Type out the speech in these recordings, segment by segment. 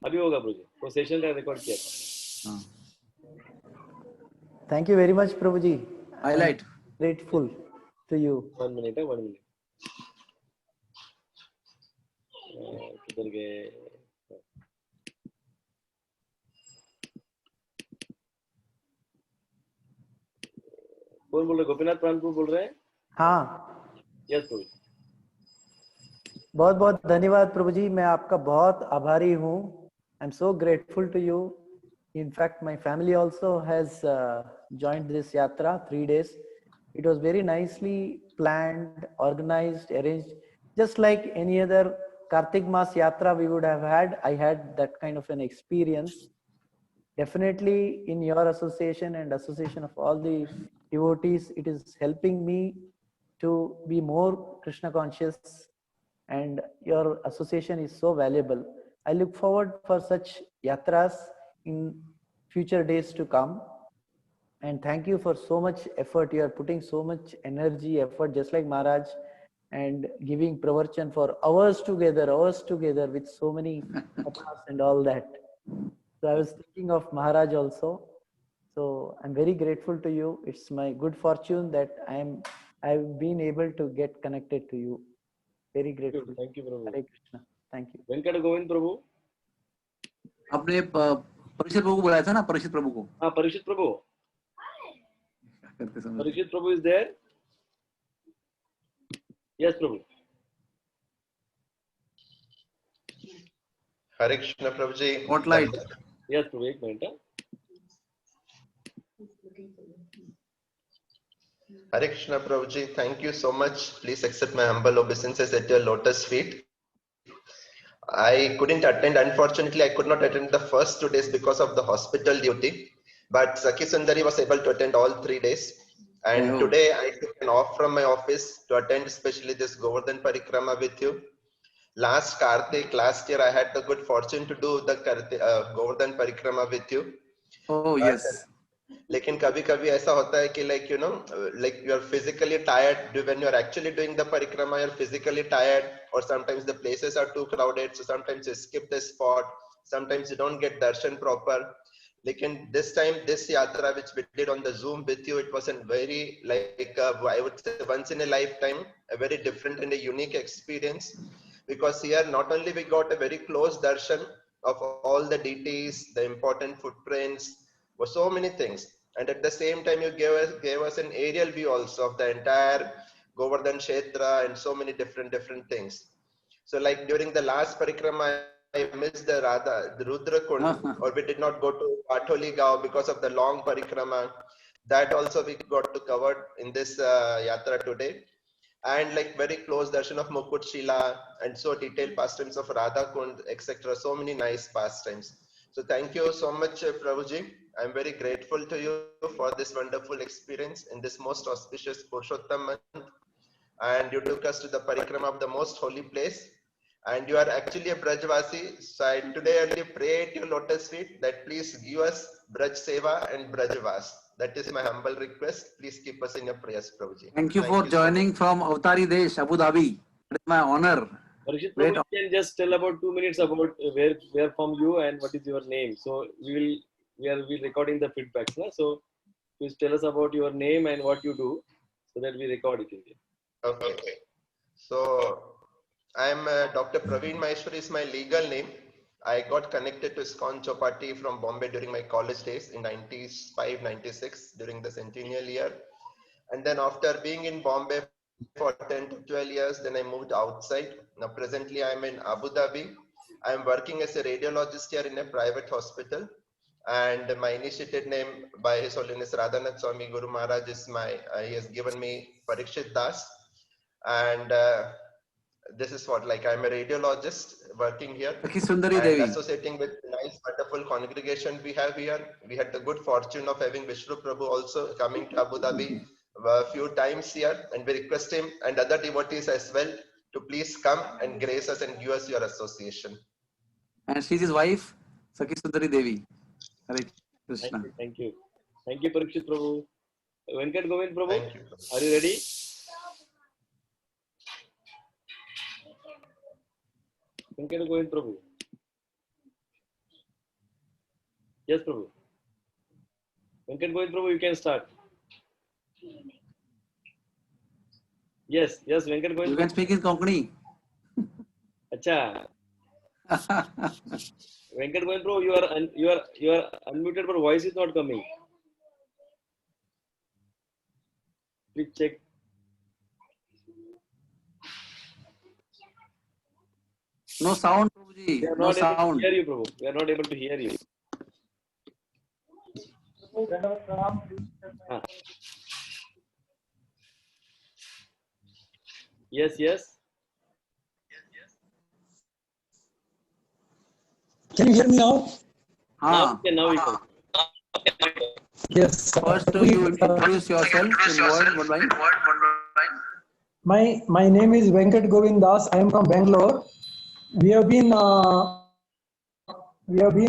अभी होगा प्रभु जी, वो सेशन का रिकॉर्ड किया था. Thank you very much, Prabhuji. Highlight. I'm grateful to you. 1 minute, 1 minute. किधर गए? कौन बोल रहे? गोपीनाथ प्राणपुर बोल रहे हैं? हाँ, यस प्रभु. बहुत बहुत धन्यवाद प्रभु जी, मैं आपका बहुत आभारी हूँ. I am so grateful to you. In fact, my family also has joined this yatra 3 days. It was very nicely planned, organized, arranged, just like any other Kartik Mas yatra we would have had. I had that kind of an experience. Definitely in your association and association of all the devotees, it is helping me to be more Krishna conscious, and your association is so valuable. I look forward for such yatras in future days to come. And thank you for so much effort. You are putting so much energy, effort, just like Maharaj, and giving pravarchan for hours together with so many kathaas and all that. So I was thinking of Maharaj also. So I'm very grateful to you. It's my good fortune that I've been able to get connected to you. Very grateful. Thank you Prabhu. Hare Krishna. Thank you. Venkat Govind Prabhu. आपने परीक्षित प्रभु को बुलाया था ना, परीक्षित प्रभु को. हाँ, परीक्षित प्रभु. करते समय परीक्षित प्रभु is there? Yes Prabhu. Hare Krishna Prabhuji. Spotlight. Yes प्रभु, एक minute. Hare Krishna Prabhuji, thank you so much. Please accept my humble obeisances at your lotus feet. I couldn't attend, unfortunately I could not attend the first 2 days because of the hospital duty, but Sakhi Sundari was able to attend all 3 days, and today I took an off from my office to attend especially this Govardhan Parikrama with you. Last Kartik, last year I had the good fortune to do the Govardhan Parikrama with you. Oh yes. लेकिन कभी कभी ऐसा होता है कि like you know like you are physically tired when you are actually doing the parikrama, you are physically tired, or sometimes the places are too crowded, so sometimes you skip the spot, sometimes you don't get darshan proper. लेकिन this time this yatra which we did on the Zoom with you, it was a very like I would say once in a lifetime, a very different and a unique experience, because here not only we got a very close darshan of all the deities, the important footprints, for so many things, and at the same time you gave us an aerial view also of the entire Govardhan Kshetra and so many different things. So like during the last parikrama I missed the Rudra Kund, or we did not go to Patholi Gao because of the long parikrama. That also we got to cover in this yatra today, and like very close darshan of Mukut Shila and so detailed pastimes of Radha Kund, etc. So many nice pastimes. So thank you so much, Prabhuji. I'm very grateful to you for this wonderful experience in this most auspicious Purushottam month. And you took us to the parikrama of the most holy place. And you are actually a Brajvasi. So I today only pray at your lotus feet that please give us Braj Seva and Brajvas. That is my humble request. Please keep us in your prayers, Prabhuji. Thank you for joining from Avtari Desh, Abu Dhabi. It is my honor. Parishit Prabhu, you can just tell about 2 minutes about where from you and what is your name. So we are recording the feedbacks, na? So please tell us about your name and what you do, so that we record it in here. Okay. So I am Dr. Praveen Maheshwari is my legal name. I got connected to ISKCON Chopati from Bombay during my college days in 95-96 during the centennial year. And then after being in Bombay for 10 to 12 years, then I moved outside. Now presently I am in Abu Dhabi. I am working as a radiologist here in a private hospital. And my initiated name by His Holiness Radhanath Swami Guru Maharaj is he has given me Parikshit Das. And this is what, like I'm a radiologist working here Sakhi Sundari and Devi. associating with nice wonderful congregation we have here. We had the good fortune of having Vishnu Prabhu also coming to Abu Dhabi a few times here, and we request him and other devotees as well to please come and grace us and give us your association. And she's his wife, Sakhi Sundari Devi. Hare Krishna. Thank you. Thank you, Parikshit Prabhu. Venkat Govind Prabhu, Thank you. are you ready? Venkat Govind Prabhu. Yes, Prabhu. Venkat Govind Prabhu, you can start. Yes, yes, Venkat Govind You can Prabhu. speak in Konkani. Acha. Venkat Govind Prabhu, you are unmuted, but voice is not coming. Please check. No sound, Prabhuji. We are No not able to sound. hear you, Prabhu. We are not able to hear you. Ah. Yes, yes. Can you hear me now? Now we Ah, can. Now we can. Yes. first you introduce yourself in word, one line. My name is Venkat Govind Das. I am from Bangalore. We have been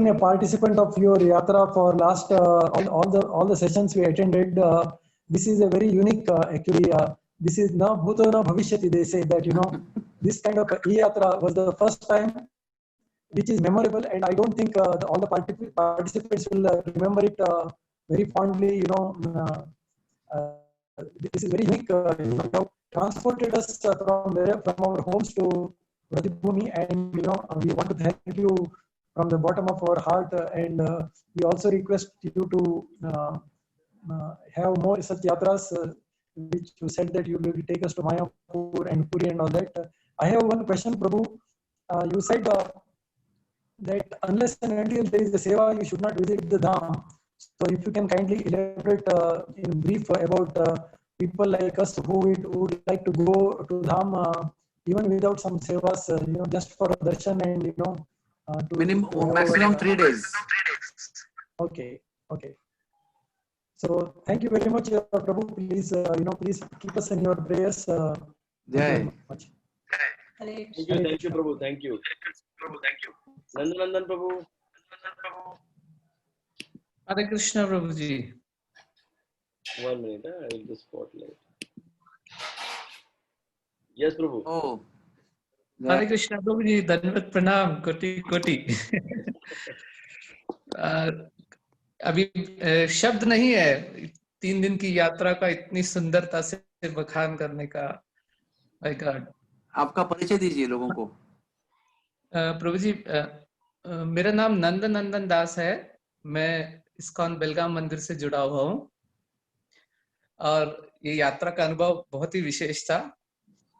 a participant of your yatra for last all the sessions we attended. This is a very unique actually. This is na bhuto na bhavishyati. They say that this kind of yatra was the first time, which is memorable, and I don't think all the participants will remember it very fondly. This is very unique. You have transported us from our homes to Radhibhumi, and we want to thank you from the bottom of our heart, and we also request you to have more such yatras, which you said that you will take us to Mayapur and Puri and all that. I have one question, Prabhu. You said that unless and until there is a seva, you should not visit the dham. So if you can kindly elaborate in brief about people like us who would like to go to dham even without some sevas, just for darshan and Minimum, maximum 3 days. Okay. So thank you very much, Prabhu. Please, please keep us in your prayers. Thank you very Jai. much. Thank you, Prabhu. Thank you. Nandanandan Prabhu. Hare Krishna, Prabhuji. 1 minute. I will just spotlight. Yes, Prabhu. Oh, Hare Krishna, Prabhuji. Dandavat pranam, koti koti. अभी शब्द नहीं है 3 दिन की यात्रा का इतनी सुंदरता से बखान करने का. My God. आपका परिचय दीजिए लोगों को. प्रभु जी, मेरा नाम नंदन दास है. मैं इस्कॉन बेलगाम मंदिर से जुड़ा हुआ हूँ और ये यात्रा का अनुभव बहुत ही विशेष था.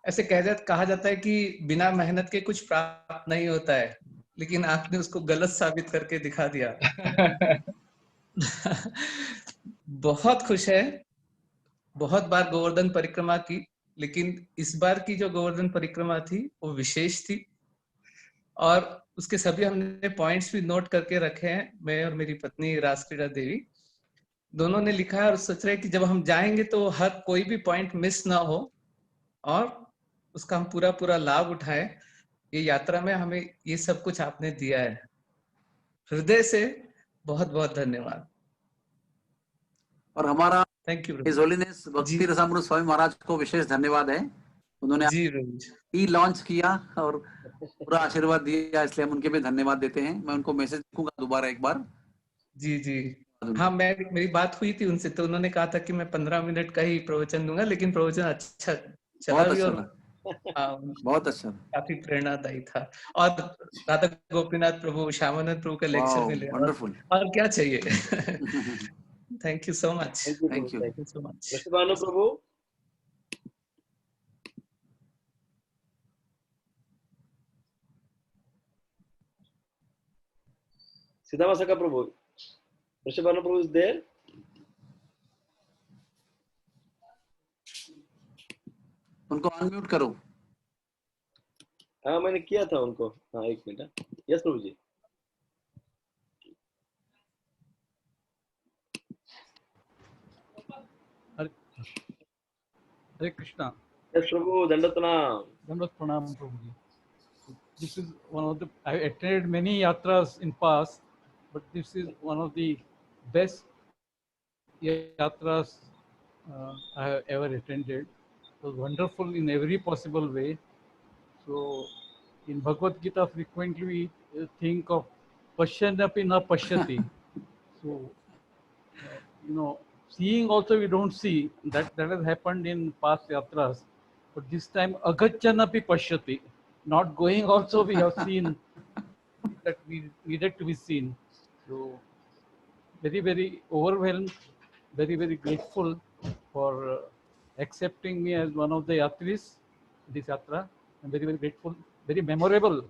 ऐसे कहा जाता है कि बिना मेहनत के कुछ प्राप्त नहीं होता है, लेकिन आपने उसको गलत साबित करके दिखा दिया. बहुत खुश है. बहुत बार गोवर्धन परिक्रमा की, लेकिन इस बार की जो गोवर्धन परिक्रमा थी वो विशेष थी और उसके सभी हमने पॉइंट्स भी नोट करके रखे हैं. मैं और मेरी पत्नी राजक्रीड़ा देवी दोनों ने लिखा है और सोच रहे हैं कि जब हम जाएंगे तो हर कोई भी पॉइंट मिस ना हो और उसका हम पूरा लाभ उठाएं. ये यात्रा में हमें ये सब कुछ आपने दिया है. हृदय से बहुत बहुत धन्यवाद. और हमारा थैंक यू. हिज होलीनेस भक्ति रसामृत स्वामी महाराज को विशेष धन्यवाद है. उन्होंने ई लॉन्च किया और पूरा आशीर्वाद दिया, इसलिए हम उनके भी धन्यवाद देते हैं. मैं उनको मैसेज लिखूंगा दोबारा एक बार. जी. हाँ, मेरी बात हुई थी उनसे, तो उन्होंने कहा था कि मैं 15 मिनट का ही प्रवचन दूंगा, लेकिन प्रवचन अच्छा चला भी और बहुत अच्छा, काफी प्रेरणादायी था. और राधा गोपीनाथ प्रभु, श्यामानंद प्रभु का लेक्चर मिले. वंडरफुल. और क्या चाहिए. Thank you so much. Thank you so much. Rashibhanu Prabhu. Siddhamasaka Prabhu. Rashibhanu Prabhu is there. उनको अनम्यूट करो. हाँ, मैंने किया था उनको. हाँ, 1 minute. Yes Prabhu ji. Hare Krishna. Yes, Prabhu. Dandavat pranam. Dandavat pranam, Prabhuji. This is one of the, I attended many yatras in past, but this is one of the best yatras I have ever attended. It was wonderful in every possible way. So in Bhagavad Gita, frequently we think of Pashyanapi na pashyati. So, seeing also we don't see that has happened in past yatras, but this time agacchanapi pashyati, not going also we have seen that we needed to be seen. So very, very overwhelmed, very, very grateful for accepting me as one of the yatris this yatra. I'm very, very grateful. Very memorable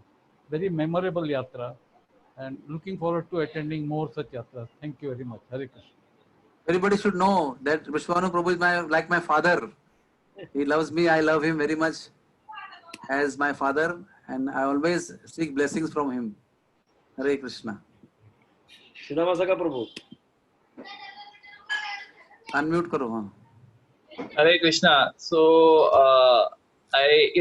yatra, and looking forward to attending more such yatras. Thank you very much. Hare Krishna. Everybody should know that Vishwanu Prabhu is like my father. He loves me. I love him very much as my father, and I always seek blessings from him. Hare Krishna. Siddhamasaka Prabhu. Unmute karo. हाँ. Hare Krishna. So I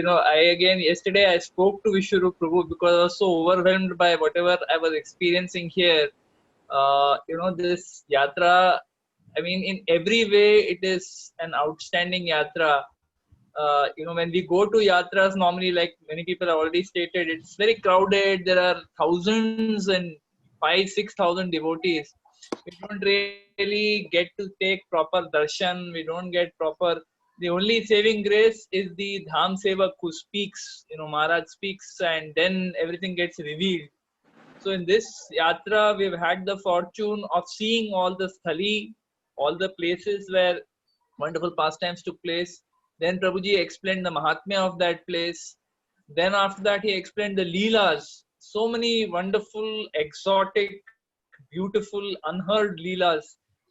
again yesterday I spoke to Vishwarup Prabhu because I was so overwhelmed by whatever I was experiencing here. This yatra, I mean, in every way it is an outstanding yatra. When we go to yatras, normally, like many people have already stated, it's very crowded. There are thousands and 5,000-6,000 devotees. We don't really get to take proper darshan. We don't get proper. The only saving grace is the Dham Sevak who speaks. Maharaj speaks, and then everything gets revealed. So in this yatra, we've had the fortune of seeing all the sthali, all the places where wonderful pastimes took place. Then Prabhuji explained the Mahatmya of that place. Then after that, he explained the Leelas. So many wonderful, exotic, beautiful, unheard Leelas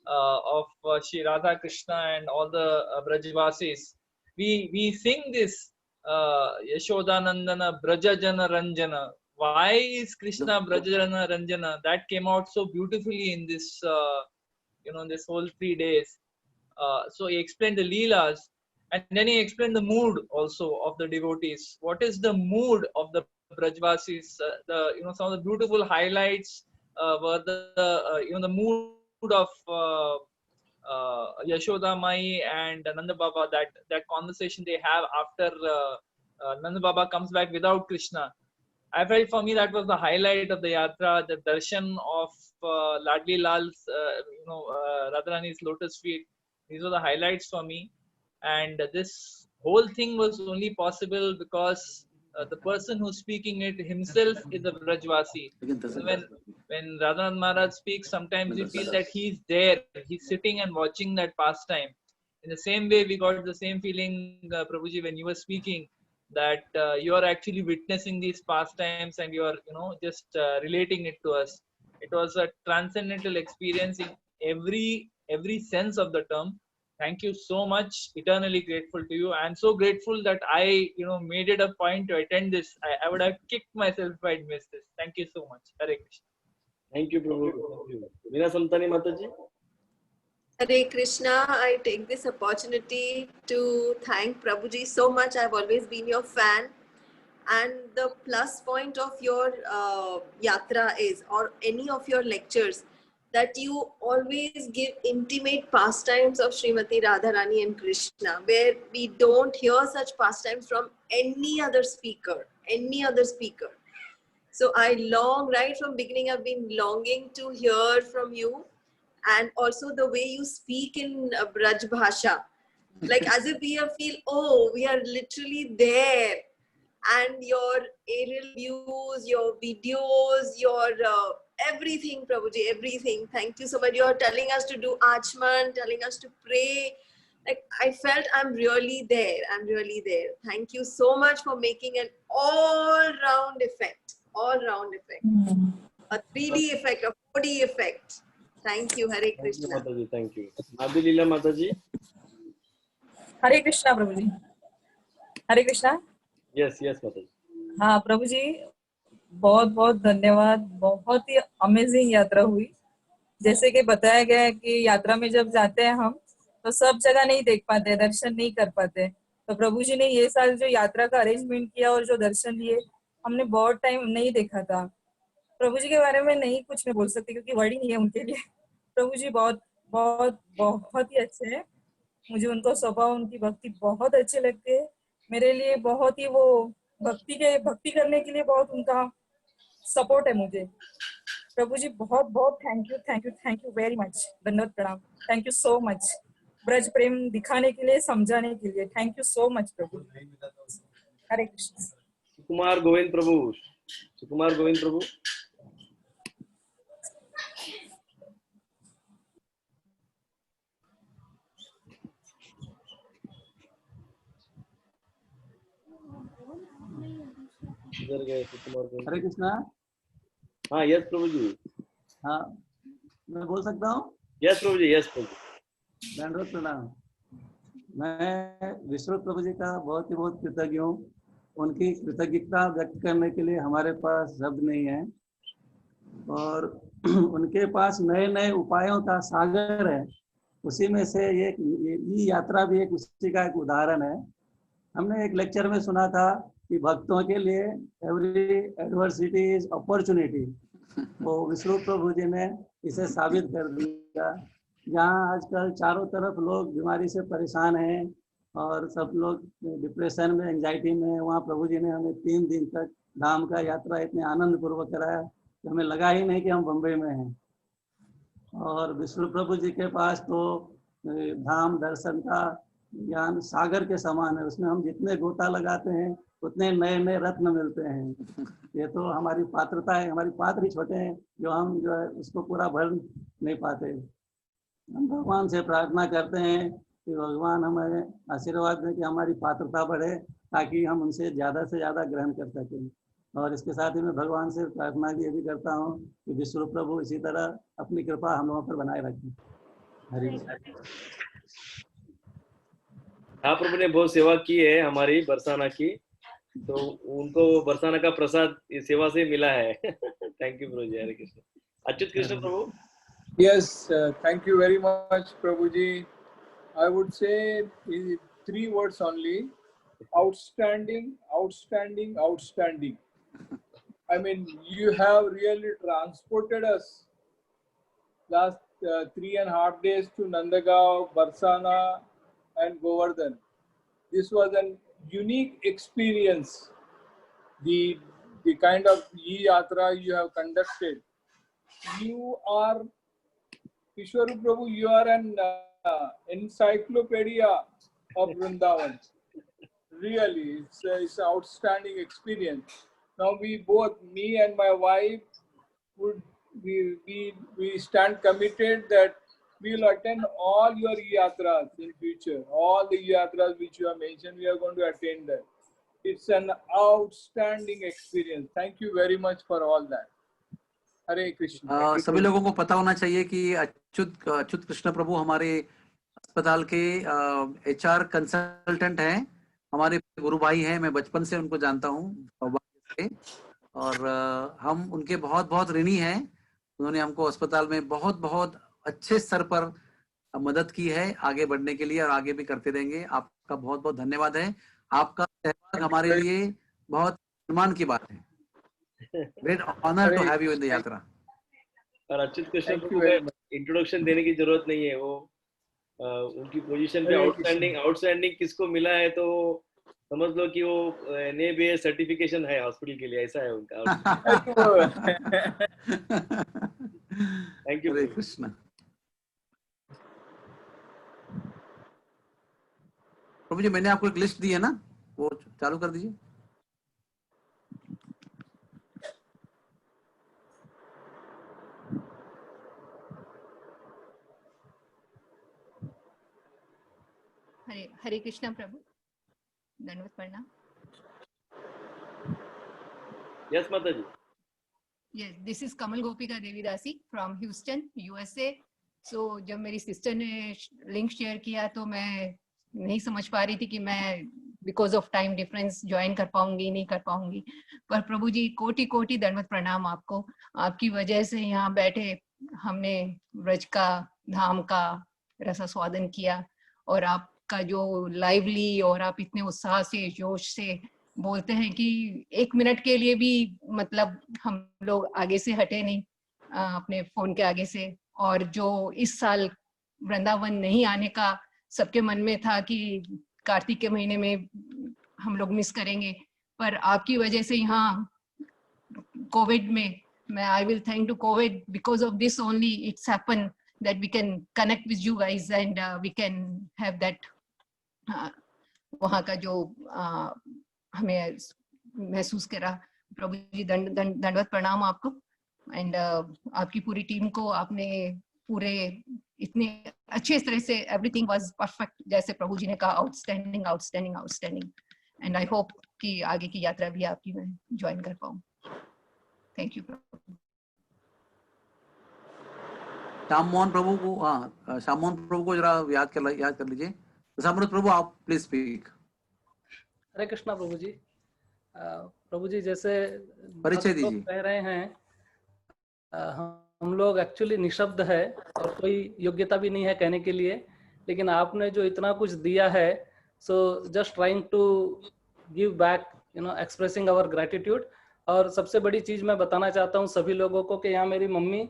of Shri Radha Krishna and all the Brajvasis. We sing this Yashodanandana Brajajana Ranjana. Why is Krishna Brajajana Ranjana? That came out so beautifully in this, this whole 3 days. So he explained the Leelas, and then he explained the mood also of the devotees. What is the mood of the Brajvasis? Some of the beautiful highlights were the mood of Yashoda Mai and Nanda Baba. That conversation they have after Nanda Baba comes back without Krishna. I felt for me that was the highlight of the yatra, the darshan of Ladli Lal's, Radharani's lotus feet. These were the highlights for me. And this whole thing was only possible because the person who's speaking it himself is a Brajvasi. When Radhanath Maharaj speaks, sometimes we feel that he's there, he's sitting and watching that pastime. In the same way, we got the same feeling, Prabhuji, when you were speaking, that you are actually witnessing these pastimes and you are, just relating it to us. It was a transcendental experience in every sense of the term. Thank you so much. Eternally grateful to you. I'm so grateful that I, made it a point to attend this. I would have kicked myself if I'd missed this. Thank you so much. Hare Krishna. Thank you, Prabhu. Thank you. Veena Santani Mataji. Hare Krishna. I take this opportunity to thank Prabhuji so much. I've always been your fan. And the plus point of your yatra is, or any of your lectures, that you always give intimate pastimes of Srimati Radharani and Krishna, where we don't hear such pastimes from any other speaker. So I long, right from beginning, I've been longing to hear from you, and also the way you speak in Braj Bhasha, like as if we feel, oh, we are literally there. And your aerial views, your videos, your everything, Prabhuji, everything. Thank you so much. You're telling us to do Achman, telling us to pray. Like, I felt I'm really there. Thank you so much for making an all-round effect. A 3D effect, a 4D effect. Thank you, Hare Krishna. Thank you, Mataji. Thank you. Madhulila Mataji. Hare Krishna, Prabhuji. Hare Krishna. Yes, Mataji. हाँ प्रभु जी, बहुत बहुत धन्यवाद. बहुत ही amazing यात्रा हुई. जैसे कि बताया गया है कि यात्रा में जब जाते हैं हम तो सब जगह नहीं देख पाते, दर्शन नहीं कर पाते. तो प्रभु जी ने ये साल जो यात्रा का अरेंजमेंट किया और जो दर्शन लिए, हमने बहुत टाइम नहीं देखा था. प्रभु जी के बारे में नहीं कुछ मैं बोल सकती क्योंकि वर्ड ही नहीं है उनके लिए. प्रभु जी बहुत बहुत बहुत ही अच्छे हैं. मुझे उनको स्वभाव, उनकी भक्ति बहुत अच्छे लगते हैं. मेरे लिए बहुत ही वो भक्ति करने के लिए बहुत उनका सपोर्ट है मुझे. प्रभु जी बहुत बहुत थैंक यू वेरी मच, धन्यवाद प्रणाम, thank you so much Braj प्रेम दिखाने के लिए, समझाने के लिए, thank you so much Prabhu. Hare Krishna. Sukumar Govind Prabhu, Sukumar Govind Prabhu. इधर गए सुकुमार गोविंद। हरे कृष्णा। हाँ यस प्रभु जी। हाँ मैं बोल सकता हूँ? यस प्रभु जी, यस प्रभु। दंडवत प्रणाम। मैं विश्व प्रभु जी का बहुत ही बहुत कृतज्ञ हूँ। उनकी कृतज्ञता व्यक्त करने के लिए हमारे पास शब्द नहीं है, और उनके पास नए नए उपायों का सागर है। उसी में से ये यात्रा भी एक उसी का एक उदाहरण है। हमने एक लेक्चर में सुना था कि भक्तों के लिए एवरी एडवर्सिटी इज अपॉर्चुनिटी। वो विष्णु प्रभु जी ने इसे साबित कर दिया। जहाँ आजकल चारों तरफ लोग बीमारी से परेशान हैं और सब लोग डिप्रेशन में, एंजाइटी में, वहाँ प्रभु जी ने हमें 3 दिन तक धाम का यात्रा इतने आनंद पूर्वक कराया कि हमें लगा ही नहीं कि हम बम्बई में हैं। और विष्णु प्रभु जी के पास तो धाम दर्शन का ज्ञान सागर के समान है। उसमें हम जितने गोता लगाते हैं उतने नए नए रत्न मिलते हैं। ये तो हमारी पात्रता है, हमारी पात्र ही छोटे हैं जो हम जो है उसको पूरा भर नहीं पाते। हम भगवान से प्रार्थना करते हैं कि भगवान हमें आशीर्वाद दें कि हमारी पात्रता बढ़े, ताकि हम उनसे ज़्यादा से ज़्यादा ग्रहण कर सकें। और इसके साथ ही मैं भगवान से प्रार्थना ये भी करता हूँ कि विष्णु प्रभु इसी तरह अपनी कृपा हम लोगों पर बनाए रखें। हरि। हाँ प्रभु ने बहुत सेवा की है हमारी बरसाना की, तो उनको बरसाना का प्रसाद इस सेवा से मिला है। थैंक यू प्रभु जी। हरे कृष्ण। अच्युत कृष्ण प्रभु। Yes, thank you very much, Prabhuji. I would say 3 words only: outstanding, outstanding, outstanding. I mean, you have really transported us last 3.5 days to Nandagaon, Barsana, and Govardhan. This was an unique experience. The kind of e-yatra you have conducted. You are, Ishwaru Prabhu, you are an encyclopedia of Vrindavan. Really, it's an outstanding experience. Now we both, me and my wife, we stand committed that we will attend all your yatras in future. All the yatras which you have mentioned, we are going to attend that. It's an outstanding experience. Thank you very much for all that. हरे कृष्ण। सभी लोगों को पता होना चाहिए कि अच्युत कृष्ण प्रभु हमारे अस्पताल के HR कंसल्टेंट हैं, हमारे गुरु भाई हैं। मैं बचपन से उनको जानता हूँ और हम उनके बहुत बहुत ऋणी हैं। उन्होंने हमको अस्पताल में बहुत बहुत अच्छे स्तर पर मदद की है आगे बढ़ने के लिए, और आगे भी करते रहेंगे। आपका बहुत बहुत धन्यवाद है। आपका सहभाग हमारे लिए बहुत सम्मान की बात है। Great honor to have you in the yatra. और अच्युत कृष्ण प्रभु को इंट्रोडक्शन देने की जरूरत नहीं है। वो उनकी पोजीशन पे आउटस्टैंडिंग किसको मिला है तो समझ लो कि वो NABA सर्टिफिकेशन है हॉस्पिटल के लिए, ऐसा है उनका। Thank you. हरे कृष्ण। प्रभु जी मैंने आपको एक लिस्ट दी है ना, वो चालू कर दीजिए। हरे कृष्णा प्रभु, दंडवत प्रणाम। यस माता जी। Yes, this is Kamal Gopika देवीदासी from Houston, USA। सो जब मेरी सिस्टर ने लिंक शेयर किया तो मैं नहीं समझ पा रही थी कि मैं because of time difference join कर पाऊंगी नहीं कर पाऊंगी, पर प्रभु जी कोटि कोटि दंडवत प्रणाम आपको। आपकी वजह से यहाँ बैठे हमने ब्रज का धाम का रसास्वादन किया, और आप का जो लाइवली और आप इतने उत्साह से जोश से बोलते हैं कि 1 मिनट के लिए भी मतलब हम लोग आगे से हटे नहीं अपने फोन के आगे से। और जो इस साल वृंदावन नहीं आने का सबके मन में था कि कार्तिक के महीने में हम लोग मिस करेंगे, पर आपकी वजह से यहाँ कोविड में I will thank to COVID, because of this only it's happened that we can connect with you guys and we can have that वहाँ का जो हमें महसूस करा। प्रभु जी दंडवत प्रणाम आपको एंड आपकी पूरी टीम को। आपने पूरे इतने अच्छे तरह से एवरीथिंग वाज परफेक्ट, जैसे प्रभु जी ने कहा, outstanding outstanding outstanding. And I hope कि आगे की यात्रा भी आपकी मैं ज्वाइन कर पाऊँ। थैंक यू प्रभु। श्याम मोहन प्रभु को, हाँ श्याम मोहन प्रभु को जरा याद कर लीजिए। सामने प्रभु आप प्लीज स्पीक। हरे कृष्णा प्रभु जी। प्रभु जी जैसे परिचय दीजिए। कह रहे हैं, हम लोग एक्चुअली निशब्द है और कोई योग्यता भी नहीं है कहने के लिए, लेकिन आपने जो इतना कुछ दिया है, so just trying to give back, expressing our gratitude. और सबसे बड़ी चीज मैं बताना चाहता हूँ सभी लोगों को कि यहाँ मेरी मम्मी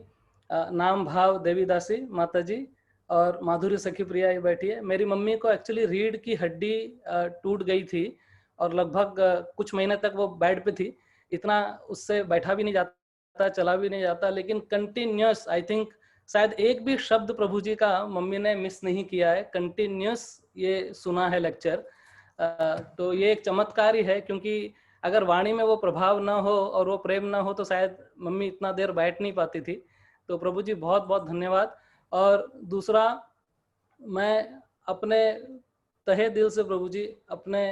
नाम भाव देवीदासी माता जी और माधुरी सखी प्रिया ये बैठी है। मेरी मम्मी को एक्चुअली रीढ़ की हड्डी टूट गई थी और लगभग कुछ महीने तक वो बेड पे थी। इतना उससे बैठा भी नहीं जाता, चला भी नहीं जाता, लेकिन कंटिन्यूस, आई थिंक शायद एक भी शब्द प्रभु जी का मम्मी ने मिस नहीं किया है, कंटिन्यूस ये सुना है लेक्चर। तो ये एक चमत्कार ही है, क्योंकि अगर वाणी में वो प्रभाव ना हो और वो प्रेम ना हो तो शायद मम्मी इतना देर बैठ नहीं पाती थी। तो प्रभु जी बहुत बहुत धन्यवाद। और दूसरा, मैं अपने तहे दिल से प्रभु जी अपने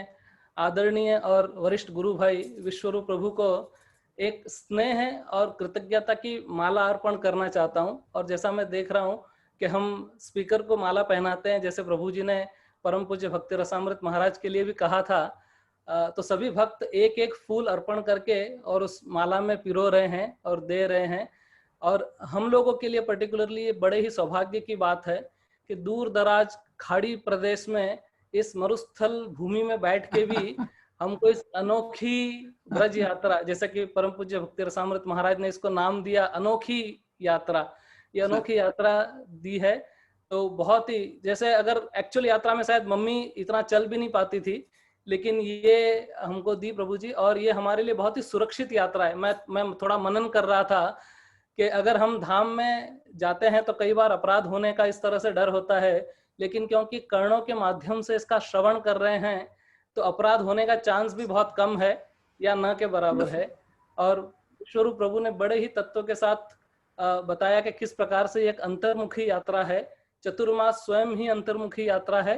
आदरणीय और वरिष्ठ गुरु भाई विश्वरूप प्रभु को एक स्नेह और कृतज्ञता की माला अर्पण करना चाहता हूं। और जैसा मैं देख रहा हूं कि हम स्पीकर को माला पहनाते हैं, जैसे प्रभु जी ने परम पूज्य भक्ति रसामृत महाराज के लिए भी कहा था, तो सभी भक्त एक एक फूल अर्पण करके और उस माला में पिरो रहे हैं और दे रहे हैं। और हम लोगों के लिए पर्टिकुलरली ये बड़े ही सौभाग्य की बात है कि दूर दराज खाड़ी प्रदेश में इस मरुस्थल भूमि में बैठ के भी हमको इस अनोखी ब्रज यात्रा, जैसा कि परम पूज्य भक्ति रसामृत महाराज ने इसको नाम दिया अनोखी यात्रा, ये अनोखी यात्रा दी है। तो बहुत ही, जैसे अगर एक्चुअल यात्रा में शायद मम्मी इतना चल भी नहीं पाती थी, लेकिन ये हमको दी प्रभु जी, और ये हमारे लिए बहुत ही सुरक्षित यात्रा है। मैं थोड़ा मनन कर रहा था कि अगर हम धाम में जाते हैं तो कई बार अपराध होने का इस तरह से डर होता है, लेकिन क्योंकि कर्णों के माध्यम से इसका श्रवण कर रहे हैं तो अपराध होने का चांस भी बहुत कम है या न के बराबर है। और विश्वरूप प्रभु ने बड़े ही तत्व के साथ बताया कि किस प्रकार से एक अंतर्मुखी यात्रा है। चतुर्मास स्वयं ही अंतर्मुखी यात्रा है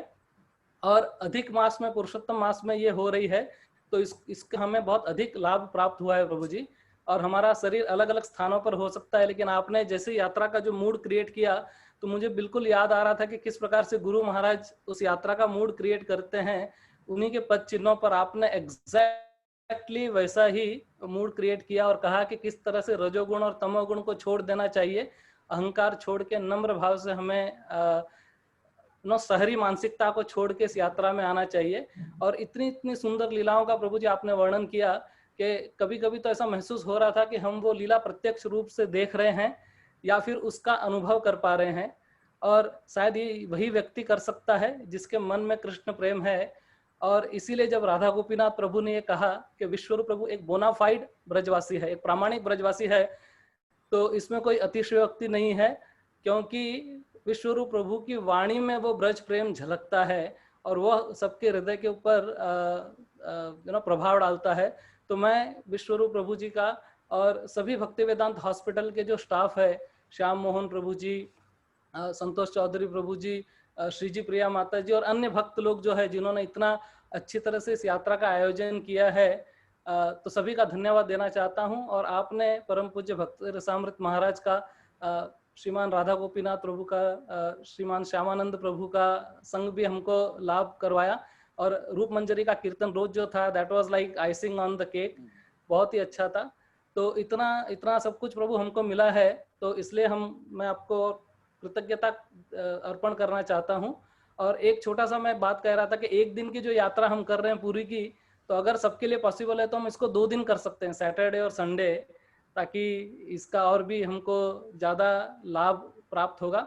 और अधिक मास में, पुरुषोत्तम मास में ये हो रही है, तो इसका हमें बहुत अधिक लाभ प्राप्त हुआ है प्रभु जी। और हमारा शरीर अलग अलग स्थानों पर हो सकता है, लेकिन आपने जैसे यात्रा का जो मूड क्रिएट किया तो मुझे बिल्कुल याद आ रहा था कि किस प्रकार से गुरु महाराज उस यात्रा का मूड क्रिएट करते हैं। उन्हीं के पद चिन्हों पर आपने एग्जैक्टली वैसा ही मूड क्रिएट किया और कहा कि किस तरह से रजोगुण और तमोगुण को छोड़ देना चाहिए, अहंकार छोड़ के नम्र भाव से हमें शहरी मानसिकता को छोड़ के इस यात्रा में आना चाहिए। और इतनी इतनी सुंदर लीलाओं का प्रभु जी आपने वर्णन किया कि कभी कभी तो ऐसा महसूस हो रहा था कि हम वो लीला प्रत्यक्ष रूप से देख रहे हैं या फिर उसका अनुभव कर पा रहे हैं। और शायद ये वही व्यक्ति कर सकता है जिसके मन में कृष्ण प्रेम है। और इसीलिए जब राधा गोपीनाथ प्रभु ने ये कहा कि विश्वरूप प्रभु एक बोनाफाइड ब्रजवासी है, एक प्रामाणिक ब्रजवासी है, तो इसमें कोई अतिशयोक्ति नहीं है, क्योंकि विश्वरूप प्रभु की वाणी में वो ब्रज प्रेम झलकता है और वह सबके हृदय के ऊपर प्रभाव डालता है। तो मैं विश्वरूप प्रभु जी का और सभी भक्ति वेदांत हॉस्पिटल के जो स्टाफ है, श्याम मोहन प्रभु जी, संतोष चौधरी प्रभु जी, श्रीजी प्रिया माता जी और अन्य भक्त लोग जो है जिन्होंने इतना अच्छी तरह से इस यात्रा का आयोजन किया है, तो सभी का धन्यवाद देना चाहता हूं। और आपने परम पूज्य भक्ति रसामृत महाराज का, श्रीमान राधा गोपीनाथ प्रभु का, श्रीमान श्यामानंद प्रभु का संग भी हमको लाभ करवाया। और रूप मंजरी का कीर्तन रोज जो था, that was like icing on the cake, बहुत ही अच्छा था। तो इतना सब कुछ प्रभु हमको मिला है, तो इसलिए मैं आपको कृतज्ञता अर्पण करना चाहता हूं। और एक छोटा सा मैं बात कह रहा था कि एक दिन की जो यात्रा हम कर रहे हैं पूरी की, तो अगर सबके लिए पॉसिबल है तो हम इसको 2 दिन कर सकते हैं, सैटरडे और संडे, ताकि इसका और भी हमको ज़्यादा लाभ प्राप्त होगा।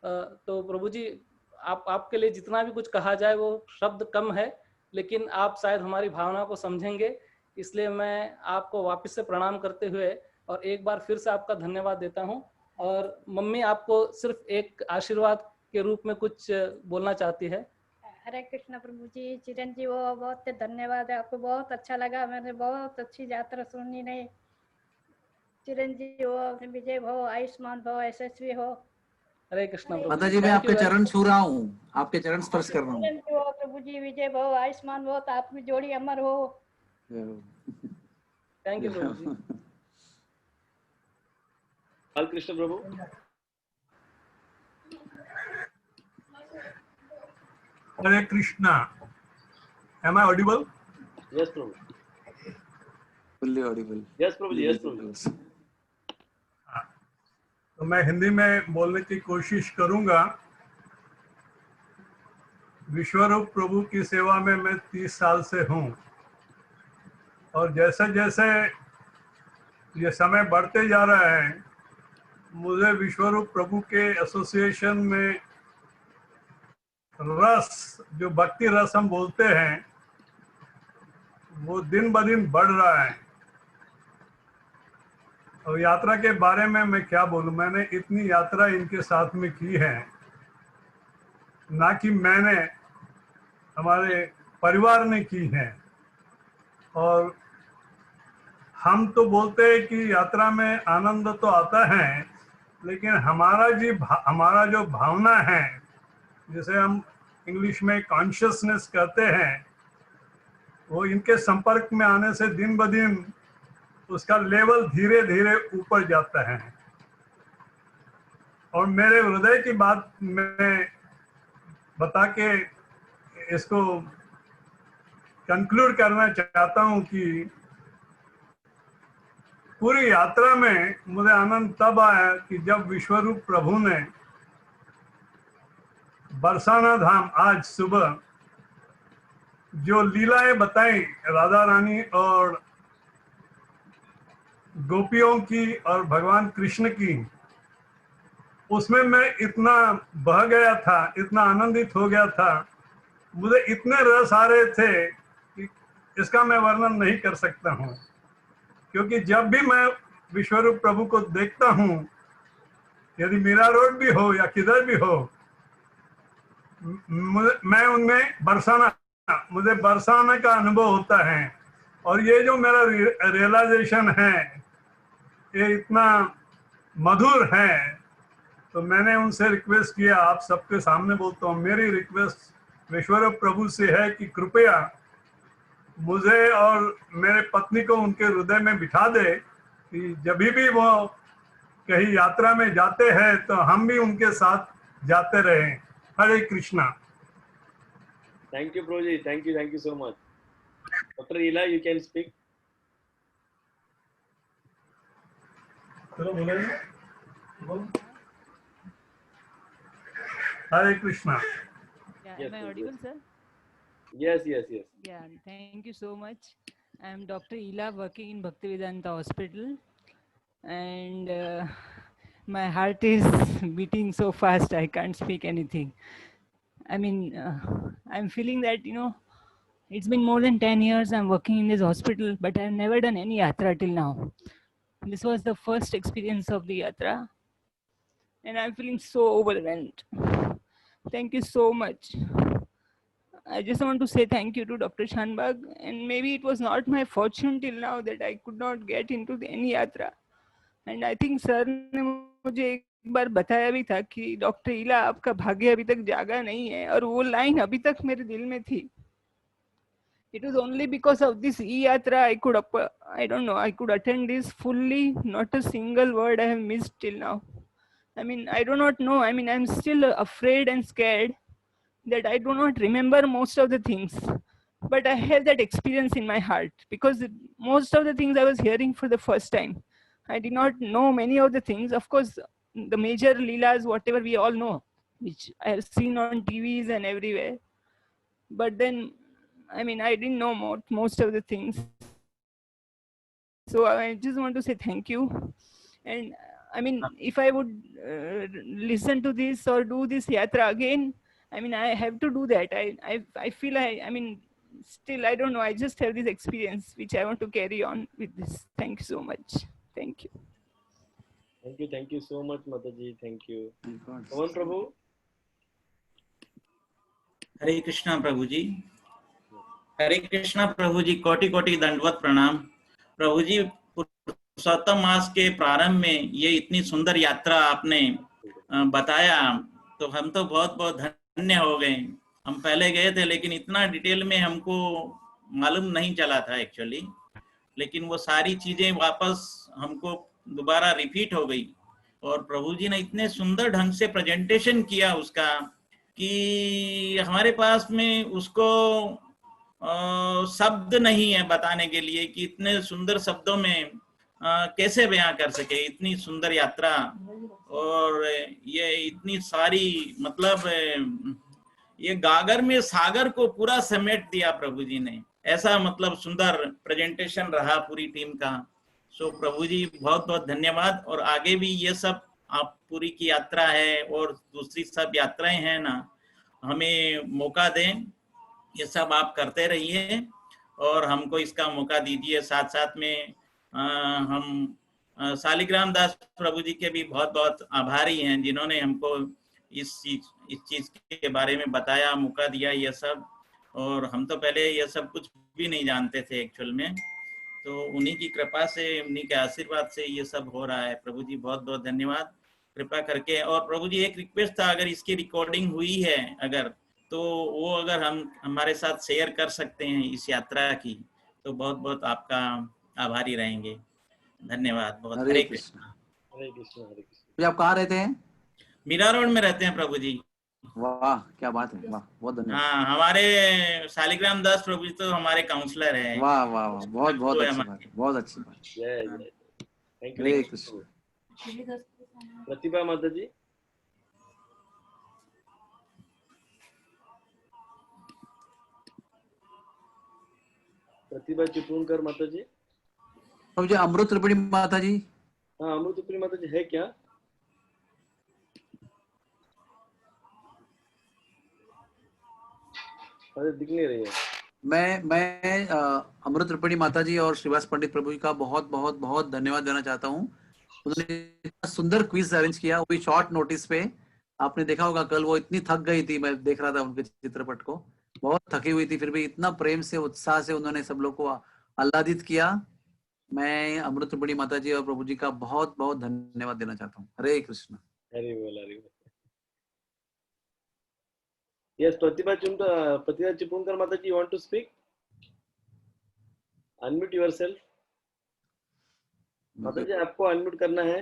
तो प्रभु जी आपके लिए जितना भी कुछ कहा जाए वो शब्द कम है, लेकिन आप शायद हमारी भावना को समझेंगे, इसलिए मैं आपको वापस से प्रणाम करते हुए और एक बार फिर से आपका धन्यवाद देता हूँ। और मम्मी आपको सिर्फ एक आशीर्वाद के रूप में कुछ बोलना चाहती है। हरे कृष्ण प्रभु जी, चिरंजीव हो, बहुत धन्यवाद है आपको, बहुत अच्छा लगा, मैंने बहुत अच्छी यात्रा सुनी नहीं। चिरंजीव हो, विजय भव, आयुष्मान भव, यशस्वी हो। हरे कृष्ण प्रभु। माता जी मैं आपके चरण छू रहा हूँ, आपके चरण स्पर्श कर रहा हूँ। चिरंजीव हो प्रभु जी, विजय भव, आयुष्मान भव, तो आपकी जोड़ी अमर हो। थैंक यू प्रभु जी। बालकृष्ण प्रभु। Hare Krishna. Am I audible? Yes, Prabhu. Fully audible. Yes, Prabhu. Yes, Prabhu. तो मैं हिंदी में बोलने की कोशिश करूंगा। विश्वरूप प्रभु की सेवा में मैं 30 साल से हूं और जैसे जैसे ये समय बढ़ते जा रहा है, मुझे विश्वरूप प्रभु के एसोसिएशन में रस, जो भक्ति रस हम बोलते हैं, वो दिन ब दिन बढ़ रहा है। और यात्रा के बारे में मैं क्या बोलूं, मैंने इतनी यात्रा इनके साथ में की है, ना कि मैंने, हमारे परिवार ने की है। और हम तो बोलते हैं कि यात्रा में आनंद तो आता है, लेकिन हमारा जो भावना है, जिसे हम इंग्लिश में कॉन्शियसनेस कहते हैं, वो इनके संपर्क में आने से दिन ब दिन उसका लेवल धीरे धीरे ऊपर जाता है। और मेरे हृदय की बात मैं बता के इसको कंक्लूड करना चाहता हूं कि पूरी यात्रा में मुझे आनंद तब आया कि जब विश्वरूप प्रभु ने बरसाना धाम आज सुबह जो लीलाएं बताई राधा रानी और गोपियों की और भगवान कृष्ण की, उसमें मैं इतना बह गया था, इतना आनंदित हो गया था, मुझे इतने रस आ रहे थे कि इसका मैं वर्णन नहीं कर सकता हूँ। क्योंकि जब भी मैं विश्वरूप प्रभु को देखता हूँ, यदि मीरा रोड भी हो या किधर भी हो, मैं उनमें मुझे बरसाने का अनुभव होता है। और ये जो मेरा रियलाइजेशन है, ये इतना मधुर है। तो मैंने उनसे रिक्वेस्ट किया, आप सबके सामने बोलता हूँ, मेरी रिक्वेस्ट विश्वरूप प्रभु से है कि कृपया मुझे और मेरे पत्नी को उनके हृदय में बिठा दे कि जब भी वो कहीं यात्रा में जाते हैं तो हम भी उनके साथ जाते रहें। हरे Krishna. Thank you, Prabhuji. Thank you so much. Dr. Ila, you can speak. चलो बोले। Hare Krishna. Yeah, Yes, am I yes, audible, yes. sir? Yes. Yeah, thank you so much. I am Dr. Ila, working in Bhaktivedanta Hospital, and my heart is beating so fast I can't speak anything. I mean, I'm feeling that, it's been more than 10 years I'm working in this hospital, but I've never done any yatra till now. This was the first experience of the yatra, and I'm feeling so overwhelmed. Thank you so much. I just want to say thank you to Dr. Shanbag, and maybe it was not my fortune till now that I could not get into any yatra. And I think sir ने मुझे एक बार बताया भी था कि doctor इला आपका भाग्य अभी तक जागा नहीं है, और वो लाइन अभी तक मेरे दिल में थी. It was only because of this e-yatra I could attend this fully. Not a single word I have missed till now. I mean, I do not know. I mean, I'm still afraid and scared that I do not remember most of the things. But I have that experience in my heart because most of the things I was hearing for the first time. I did not know many of the things. Of course, the major leelas, whatever we all know, which I have seen on TVs and everywhere. But then, I mean, I didn't know most of the things. So I just want to say thank you. And I mean, if I would listen to this or do this yatra again, I mean, I have to do that. I feel I mean, still, I don't know. I just have this experience which I want to carry on with this. Thank you so much. Thank you. Thank you so much, Mataji. Thank you. Pawan Prabhu. हरे कृष्णा प्रभु जी। हरे कृष्णा प्रभु जी, कोटि कोटि दंडवत प्रणाम। प्रभु जी, पुरुषोत्तम मास के प्रारंभ में ये इतनी सुंदर यात्रा आपने बताया, तो हम तो बहुत बहुत धन्य हो गए। हम पहले गए थे लेकिन इतना डिटेल में हमको मालूम नहीं चला था एक्चुअली, लेकिन वो सारी चीजें वापस हमको दोबारा रिपीट हो गई और प्रभु जी ने इतने सुंदर ढंग से प्रेजेंटेशन किया उसका कि हमारे पास में उसको शब्द नहीं है बताने के लिए कि इतने सुंदर शब्दों में कैसे बयां कर सके इतनी सुंदर यात्रा। और ये इतनी सारी मतलब ये गागर में सागर को पूरा समेट दिया प्रभु जी ने, ऐसा मतलब सुंदर प्रेजेंटेशन रहा पूरी टीम का। सो प्रभु जी बहुत बहुत धन्यवाद। और आगे भी ये सब आप पूरी की यात्रा है और दूसरी सब यात्राएं हैं ना, हमें मौका दें, ये सब आप करते रहिए और हमको इसका मौका दीजिए। साथ साथ में हम शालिग्राम दास प्रभु जी के भी बहुत बहुत आभारी हैं जिन्होंने हमको इस चीज के बारे में बताया, मौका दिया ये सब। और हम तो पहले ये सब कुछ भी नहीं जानते थे एक्चुअल में, तो उन्हीं की कृपा से, उन्हीं के आशीर्वाद से ये सब हो रहा है। प्रभु जी बहुत बहुत धन्यवाद कृपा करके। और प्रभु जी एक रिक्वेस्ट था, अगर इसकी रिकॉर्डिंग हुई है अगर, तो वो अगर हम हमारे साथ शेयर कर सकते हैं इस यात्रा की, तो बहुत बहुत आपका आभारी रहेंगे। धन्यवाद बहुत। हरे कृष्णा। हरे कृष्णा। हरे कृष्णा। तो आप कहाँ रहते हैं? मीरा रोड में रहते हैं प्रभु जी। वाह क्या बात है, वाह बहुत धन्यवाद। हाँ, हमारे शालिग्राम दास प्रभु जी तो हमारे काउंसलर हैं। वाह वाह वाह, बहुत बहुत अच्छी बात, बहुत अच्छी बात। जय जय। Thank Hare you. कृष्ण। प्रतिभा माता जी। प्रतिभा चिपळूणकर माता जी। प्रभु जी अमृत रूपिणी माता जी। हाँ, अमृत रूपिणी माता जी है क्या? अरे दिख नहीं रही है। मैं अमृत रूपिणी माता जी और श्रीवास पंडित प्रभु जी का बहुत बहुत बहुत धन्यवाद देना चाहता हूँ। उन्होंने इतना सुंदर क्विज अरेंज किया, वो भी शॉर्ट नोटिस पे। आपने देखा होगा कल वो इतनी थक गई थी, मैं देख रहा था उनके चित्रपट को, बहुत थकी हुई थी, फिर भी इतना प्रेम से उत्साह से उन्होंने सब लोग को आह्लादित किया। मैं अमृत रूपिणी माता जी और प्रभु जी का बहुत बहुत धन्यवाद देना चाहता हूँ। हरे कृष्ण। हरि बोल, हरि बोल। Yes, Pratibha Chipunkar Mataji, you want to speak? Unmute yourself. Mataji, आपको अनम्यूट करना है।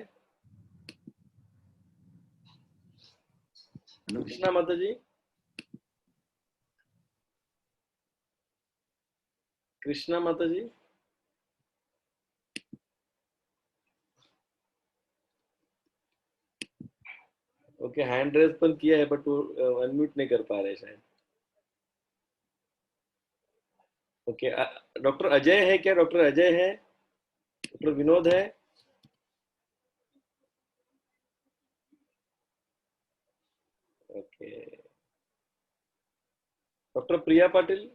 कृष्णा माताजी। कृष्णा माताजी। ओके, हैंड रेज पर किया है बट वो अनम्यूट नहीं कर पा रहे शायद। ओके, डॉक्टर अजय है क्या? डॉक्टर अजय है? डॉक्टर विनोद है? ओके, डॉक्टर प्रिया पाटिल।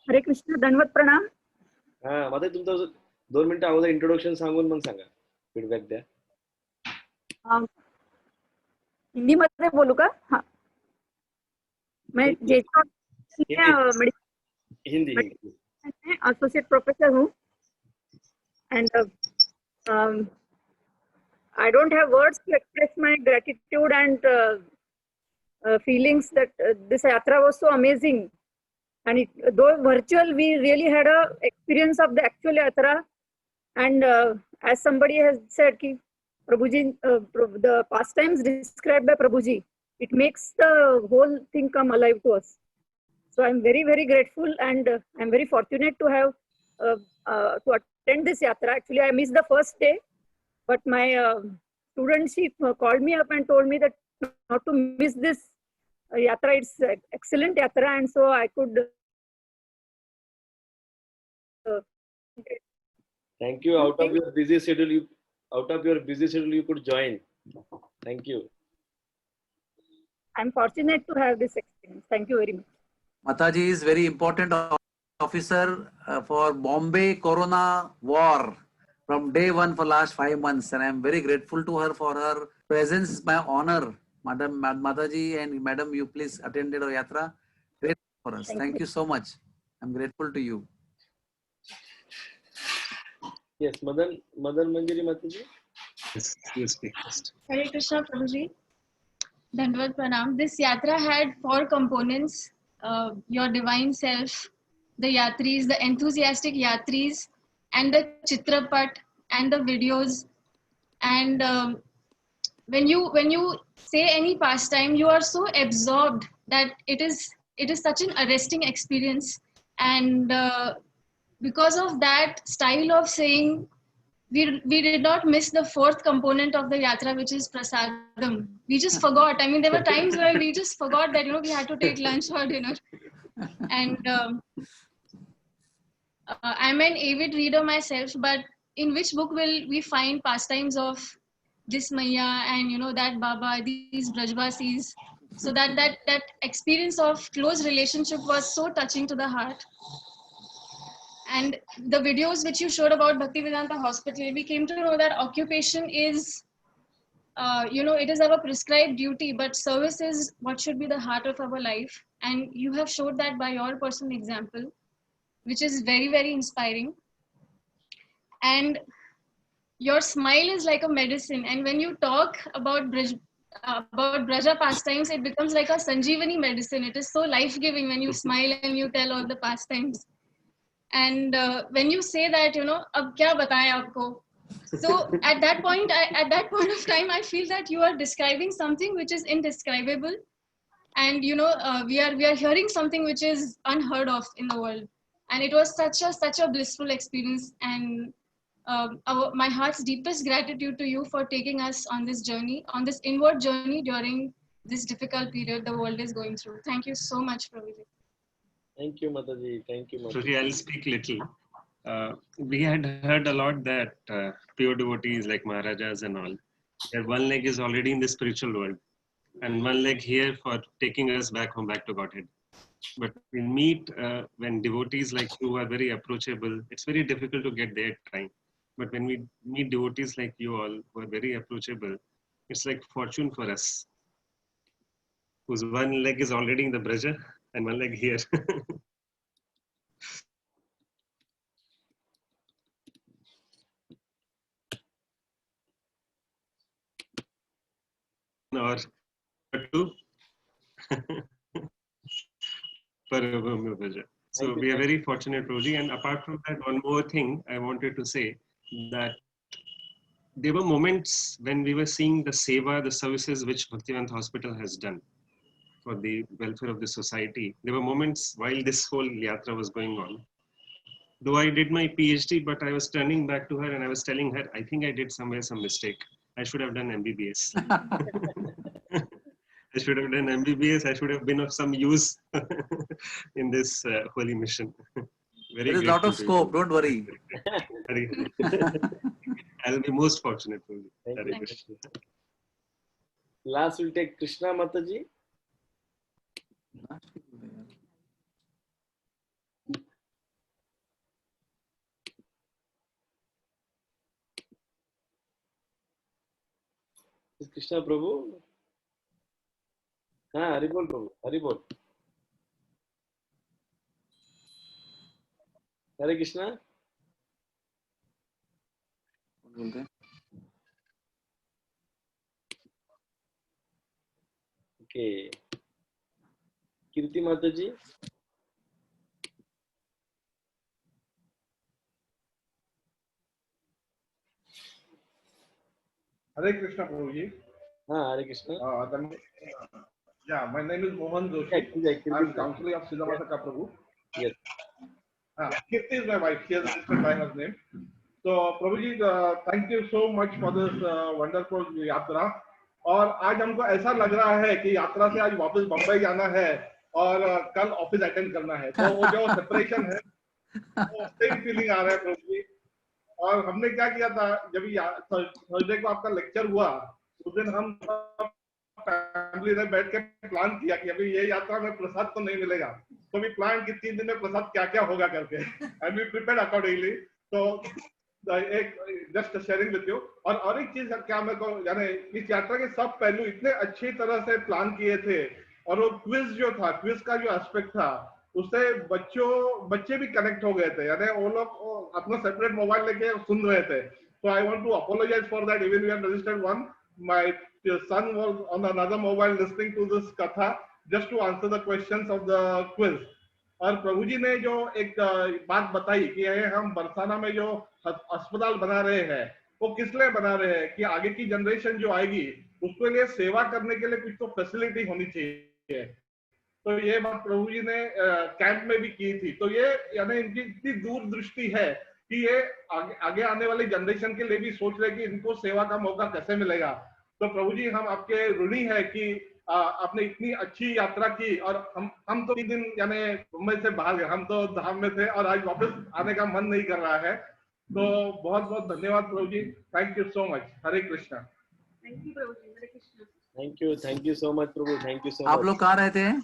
हरे कृष्ण, दंडवत प्रणाम. हाँ, माता तुमचं 2 मिनिटं अगोदर इंट्रोडक्शन सांगून मग सांगा, फीडबॅक द्या. हिंदी मध्ये बोलू का? हाँ, मैं हिंदी एसोसिएट प्रोफेसर हूँ and I don't have words to express my gratitude and feelings that this yatra was so amazing. And though virtual, we really had a experience of the actual yatra. And as somebody has said, ki Prabhuji, the pastimes described by Prabhuji, it makes the whole thing come alive to us. So I'm very, very grateful, and I'm very fortunate to have to attend this yatra. Actually, I missed the first day, but my student, she called me up and told me that not to miss this yatra. It's excellent yatra, and so I could. Thank you. Out of your busy schedule, you could join. Thank you. I'm fortunate to have this experience. Thank you very much. Mataji is very important officer for Bombay Corona War from day one for last 5 months, and I am very grateful to her for her presence. It's my honor, Madam Mataji, and Madam, you please attended our yatra. Great for us. Thank you so much. I'm grateful to you. Yes, Madan Manjari Mataji. Yes, you speak first. Hare Krishna Prabhuji. Dandavad Pranam. This yatra had 4 components: your divine self, the yatris, the enthusiastic yatris, and the chitrapat and the videos. And when you say any pastime, you are so absorbed that it is such an arresting experience. And because of that style of saying, we did not miss the 4th component of the yatra, which is prasadam. We just forgot. I mean, there were times where we just forgot that, we had to take lunch or dinner. And I'm an avid reader myself, but in which book will we find pastimes of this Maiya and, that Baba, these Brajvasis? So that experience of close relationship was so touching to the heart. And the videos which you showed about Bhaktivedanta Hospital, we came to know that occupation is, it is our prescribed duty, but service is what should be the heart of our life. And you have showed that by your personal example, which is very, very inspiring. And your smile is like a medicine. And when you talk about Braja pastimes, it becomes like a Sanjeevani medicine. It is so life-giving when you smile and you tell all the pastimes. And when you say that, ab kya bataye aapko? So at that point of time, I feel that you are describing something which is indescribable. And, we are hearing something which is unheard of in the world. And it was such a blissful experience. And my heart's deepest gratitude to you for taking us on this journey, on this inward journey during this difficult period the world is going through. Thank you so much, Prabhuji. Thank you, Mataji. Thank you, Mataji. Prabhuji, I'll speak little. We had heard a lot that pure devotees like Maharajas and all, their one leg is already in the spiritual world, and one leg here for taking us back home, back to Godhead. But we meet when devotees like you are very approachable. It's very difficult to get their time. But when we meet devotees like you all who are very approachable, it's like fortune for us, whose one leg is already in the Braja and one leg here. Or two. So we are very fortunate, Prabhuji. And apart from that, one more thing I wanted to say, that there were moments when we were seeing the seva, the services which Bhaktivedanta Hospital has done for the welfare of the society. There were moments while this whole yatra was going on. Though I did my PhD, but I was turning back to her and I was telling her, I think I did somewhere some mistake. I should have done MBBS. I should have done MBBS. I should have been of some use in this holy mission. Very there is a lot of scope, don't worry. I'll be most fortunate. Thank you. Last we'll take Krishna Mataji. Is Krishna Prabhu? हाँ हरिबोल प्रभु हरिबोल हरे Krishna okay कीर्ति माता जी हरे कृष्णा प्रभु जी हाँ हरे Krishna Yeah, my name is Mohan Joshi. I'm counselor of Siddhamasaka Prabhu. Yes. Kirti is my wife. She has listed by her name. So, Prabhuji, thank you so much for this wonderful yatra. और आज हमको ऐसा लग रहा है कि यात्रा से आज वापस बम्बई जाना है और कल ऑफिस अटेंड करना है. तो वो जो सेपरेशन है, वो सेम फीलिंग आ रहा है प्रभु जी. और हमने क्या किया था जब थर्सडे को आपका लेक्चर हुआ, उस दिन हम फैमिली ने बैठ के प्लान किया कि अभी ये यात्रा में प्रसाद तो नहीं मिलेगा, तो भी प्लान कि 3 दिन में प्रसाद क्या क्या होगा करके, एंड वी प्रिपेयर्ड अकॉर्डिंगली। तो एक जस्ट शेयरिंग विद यू। और एक चीज क्या मेरे को यानी इस यात्रा के सब पहलू इतने अच्छी तरह से प्लान किए थे, और वो क्विज जो था, क्विज का जो एस्पेक्ट था, उससे बच्चे भी कनेक्ट हो गए थे, यानी वो लोग अपना सेपरेट मोबाइल लेके सुन रहे थे। So I want to apologize for that. Even we have registered one. My son was on another mobile listening to this katha just to answer the questions of the quiz. और प्रभु जी ने जो एक बात बताई कि ये हम बरसाना में जो अस्पताल बना रहे हैं, वो किस लिए बना रहे हैं कि आगे की जनरेशन जो आएगी उसके लिए सेवा करने के लिए कुछ तो फैसिलिटी होनी चाहिए। तो ये बात प्रभु जी ने कैंप में भी की थी। तो ये यानी इनकी इतनी दूरदृष्टि है कि ये आगे आने वाली जनरेशन के लिए भी सोच रहे कि इनको सेवा का मौका कैसे मिलेगा। तो प्रभु जी हम आपके ऋणी है कि आपने इतनी अच्छी यात्रा की, और हम तो 3 दिन यानी मुंबई से बाहर गए, हम तो धाम में थे और आज वापस आने का मन नहीं कर रहा है। तो बहुत बहुत धन्यवाद Prabhu ji, thank you so much. Hare Krishna. Thank you Prabhu ji, Hare Krishna. Thank you so much Prabhu, thank you so much. आप लोग कहाँ रहते हैं?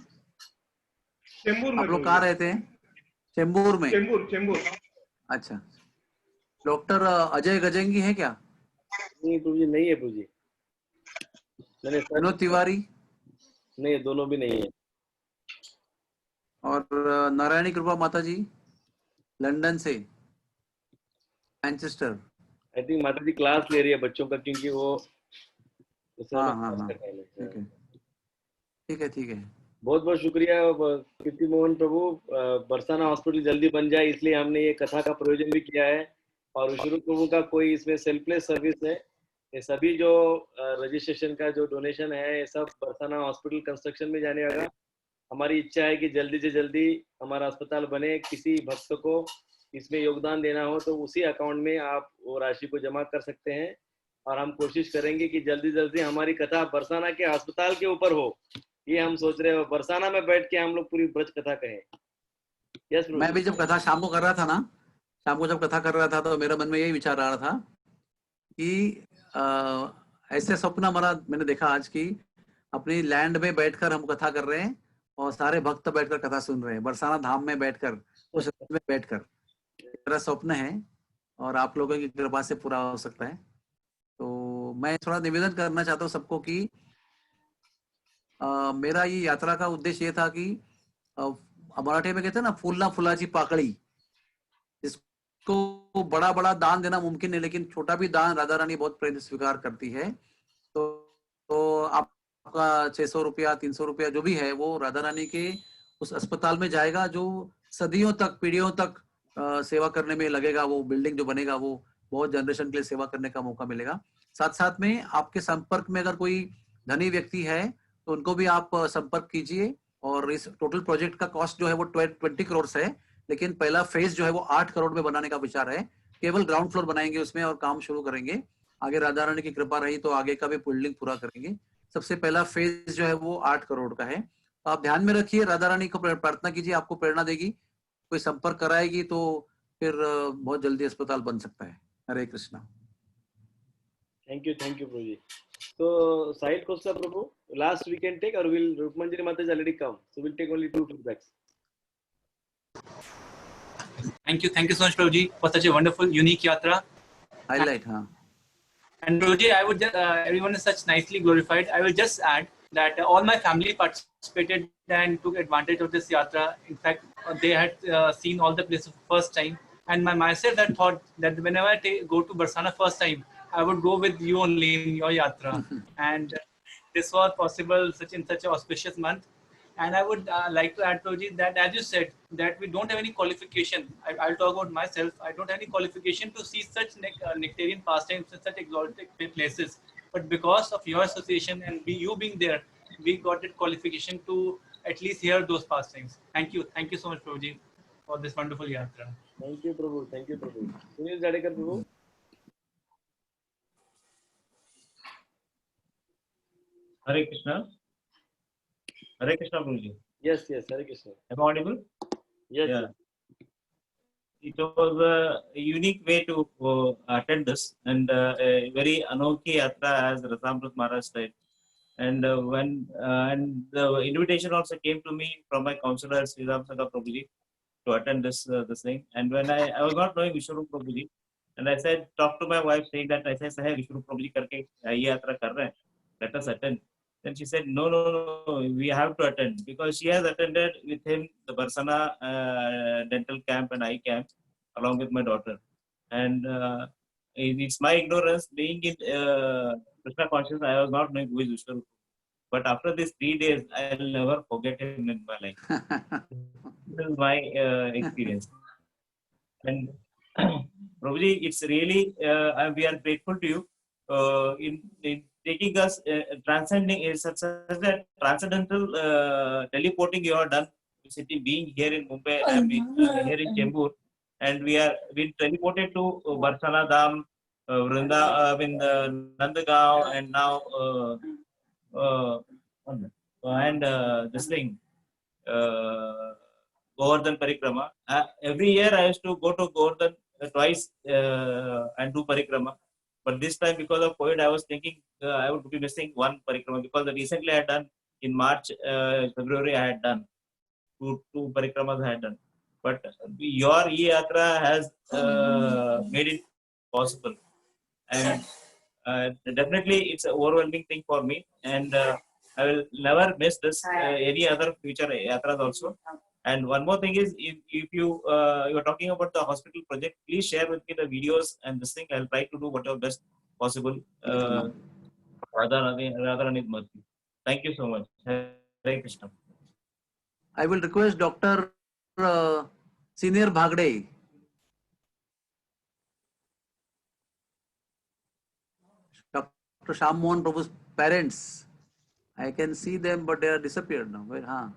चेंबूर में। आप लोग कहाँ रहते हैं? चेंबूर में। चेंबूर। अच्छा, डॉक्टर अजय गजेंगी है क्या? नहीं प्रभु जी, नहीं है प्रभु जी। मैंने विनोद तिवारी? नहीं, दोनों भी नहीं है। और नारायणी कृपा माता जी लंदन से, मैनचेस्टर। आई थिंक माता जी क्लास ले रही है बच्चों का, क्योंकि वो हाँ, ठीक है। बहुत बहुत शुक्रिया कीर्ति मोहन प्रभु। बरसाना हॉस्पिटल जल्दी बन जाए, इसलिए हमने ये कथा का प्रयोजन भी किया है। और विष्णु प्रभु का कोई इसमें सेल्फलेस सर्विस है। ये सभी जो रजिस्ट्रेशन का जो डोनेशन है, ये सब बरसाना हॉस्पिटल कंस्ट्रक्शन में जाने वाला। हमारी इच्छा है कि जल्दी से जल्दी हमारा अस्पताल बने। किसी भक्त को इसमें योगदान देना हो तो उसी अकाउंट में आप वो राशि को जमा कर सकते हैं, और हम कोशिश करेंगे कि जल्दी जल्दी हमारी कथा बरसाना के अस्पताल के ऊपर हो। ये हम सोच रहे हो, बरसाना में बैठ के हम लोग पूरी ब्रज कथा कहें। यस, मैं भी जब कथा शाम को कर रहा था ना, शाम को जब कथा कर रहा था तो मेरे मन में यही विचार आ रहा था कि ऐसे स्वप्न हमारा मैंने देखा आज की, अपनी लैंड में बैठकर हम कथा कर रहे हैं और सारे भक्त बैठकर कथा सुन रहे हैं, बरसाना धाम में बैठकर, उस में बैठकर। मेरा स्वप्न है और आप लोगों की कृपा से पूरा हो सकता है। तो मैं थोड़ा निवेदन करना चाहता हूँ सबको कि मेरा ये यात्रा का उद्देश्य ये था कि मराठी में कहते हैं ना, फूलना फुलाची पाकड़ी, इसको बड़ा बड़ा दान देना मुमकिन है, लेकिन छोटा भी दान राधा रानी बहुत प्रेम स्वीकार करती है। तो आपका 600 रुपया 300 रुपया जो भी है वो राधा रानी के उस अस्पताल में जाएगा, जो सदियों तक, पीढ़ियों तक सेवा करने में लगेगा। वो बिल्डिंग जो बनेगा वो बहुत जनरेशन के लिए सेवा करने का मौका मिलेगा। साथ साथ में आपके संपर्क में अगर कोई धनी व्यक्ति है तो उनको भी आप संपर्क कीजिए। और इस टोटल प्रोजेक्ट का कॉस्ट जो है वो 20 करोड़ है, लेकिन पहला फेज जो है वो 8 करोड़ में बनाने का विचार है। केवल ग्राउंड फ्लोर बनाएंगे उसमें और काम शुरू करेंगे। आगे राधा रानी की कृपा रही तो आगे का भी बिल्डिंग पूरा करेंगे। सबसे पहला फेज जो है वो 8 करोड़ का है। तो आप ध्यान में रखिए, राधा रानी को प्रार्थना कीजिए, आपको प्रेरणा देगी, कोई संपर्क कराएगी तो फिर बहुत जल्दी अस्पताल बन सकता है। Hare Krishna. Thank you Prabhu ji. So side Costa Prabhu, last we can take, or will Rukmanjari Mata has already come, so we'll take only 2 feedbacks. Thank you so much Prabhuji for such a wonderful, unique yatra. Highlight, huh? And Prabhuji, I would just, everyone is such nicely glorified. I will just add that all my family participated and took advantage of this yatra. In fact, they had seen all the places first time, and myself had thought that whenever I go to Barsana first time, I would go with you only in your yatra. And this was possible in such an auspicious month. And I would like to add, Prabhuji, that as you said, that we don't have any qualification. I'll talk about myself. I don't have any qualification to see such nectarian pastimes in such exotic places. But because of your association and you being there, we got that qualification to at least hear those pastimes. Thank you so much, Prabhuji, for this wonderful yatra. Thank you, Prabhu. Sunil Jadekar, Prabhu. Hare Krishna, Prabhuji. Yes, Hare Krishna. Am I audible? Yes. Yeah. it was a unique way to attend this, and a very Anokhi Yatra, as Rasamrut Maharaj said. And and the invitation also came to me from my counselor Sri Ram Sangha Prabhuji to attend this thing. And when I was not knowing Vishwarup Prabhuji, and I said, talk to my wife saying that I said, Sahib, Vishwarup Prabhuji karke ye yatra kar rahe hain, let us attend. Then she said, no, we have to attend, because she has attended with him the Barsana dental camp and eye camp along with my daughter. And it's my ignorance, being in Krishna conscious, I was not knowing who is Vishwarup. But after these 3 days, I'll never forget him in my life. This is my experience. And Prabhuji, it's really, we are grateful to you in taking us, transcending, such a transcendental teleporting you have done, being here in Mumbai, here in Chembur, and we are being teleported to Barsana Dham, Vrinda, Nandagaon, and now this thing, Govardhan Parikrama. Every year I used to go to Govardhan twice and do Parikrama. But this time, because of COVID, I was thinking I would be missing one Parikrama, because recently I had done in March, February I had done two Parikramas I had done. But your e-yatra has made it possible. And definitely it's an overwhelming thing for me. And I will never miss this, any other future yatras also. And one more thing is, if you are talking about the hospital project, please share with me the videos and this thing. I'll try to do whatever best possible. Radharanit Murthy. Thank you so much. Hare Krishna. I will request Dr. Senior Bhagde. Dr. Shyam Mohan Prabhu's parents. I can see them, but they are disappeared now. Where?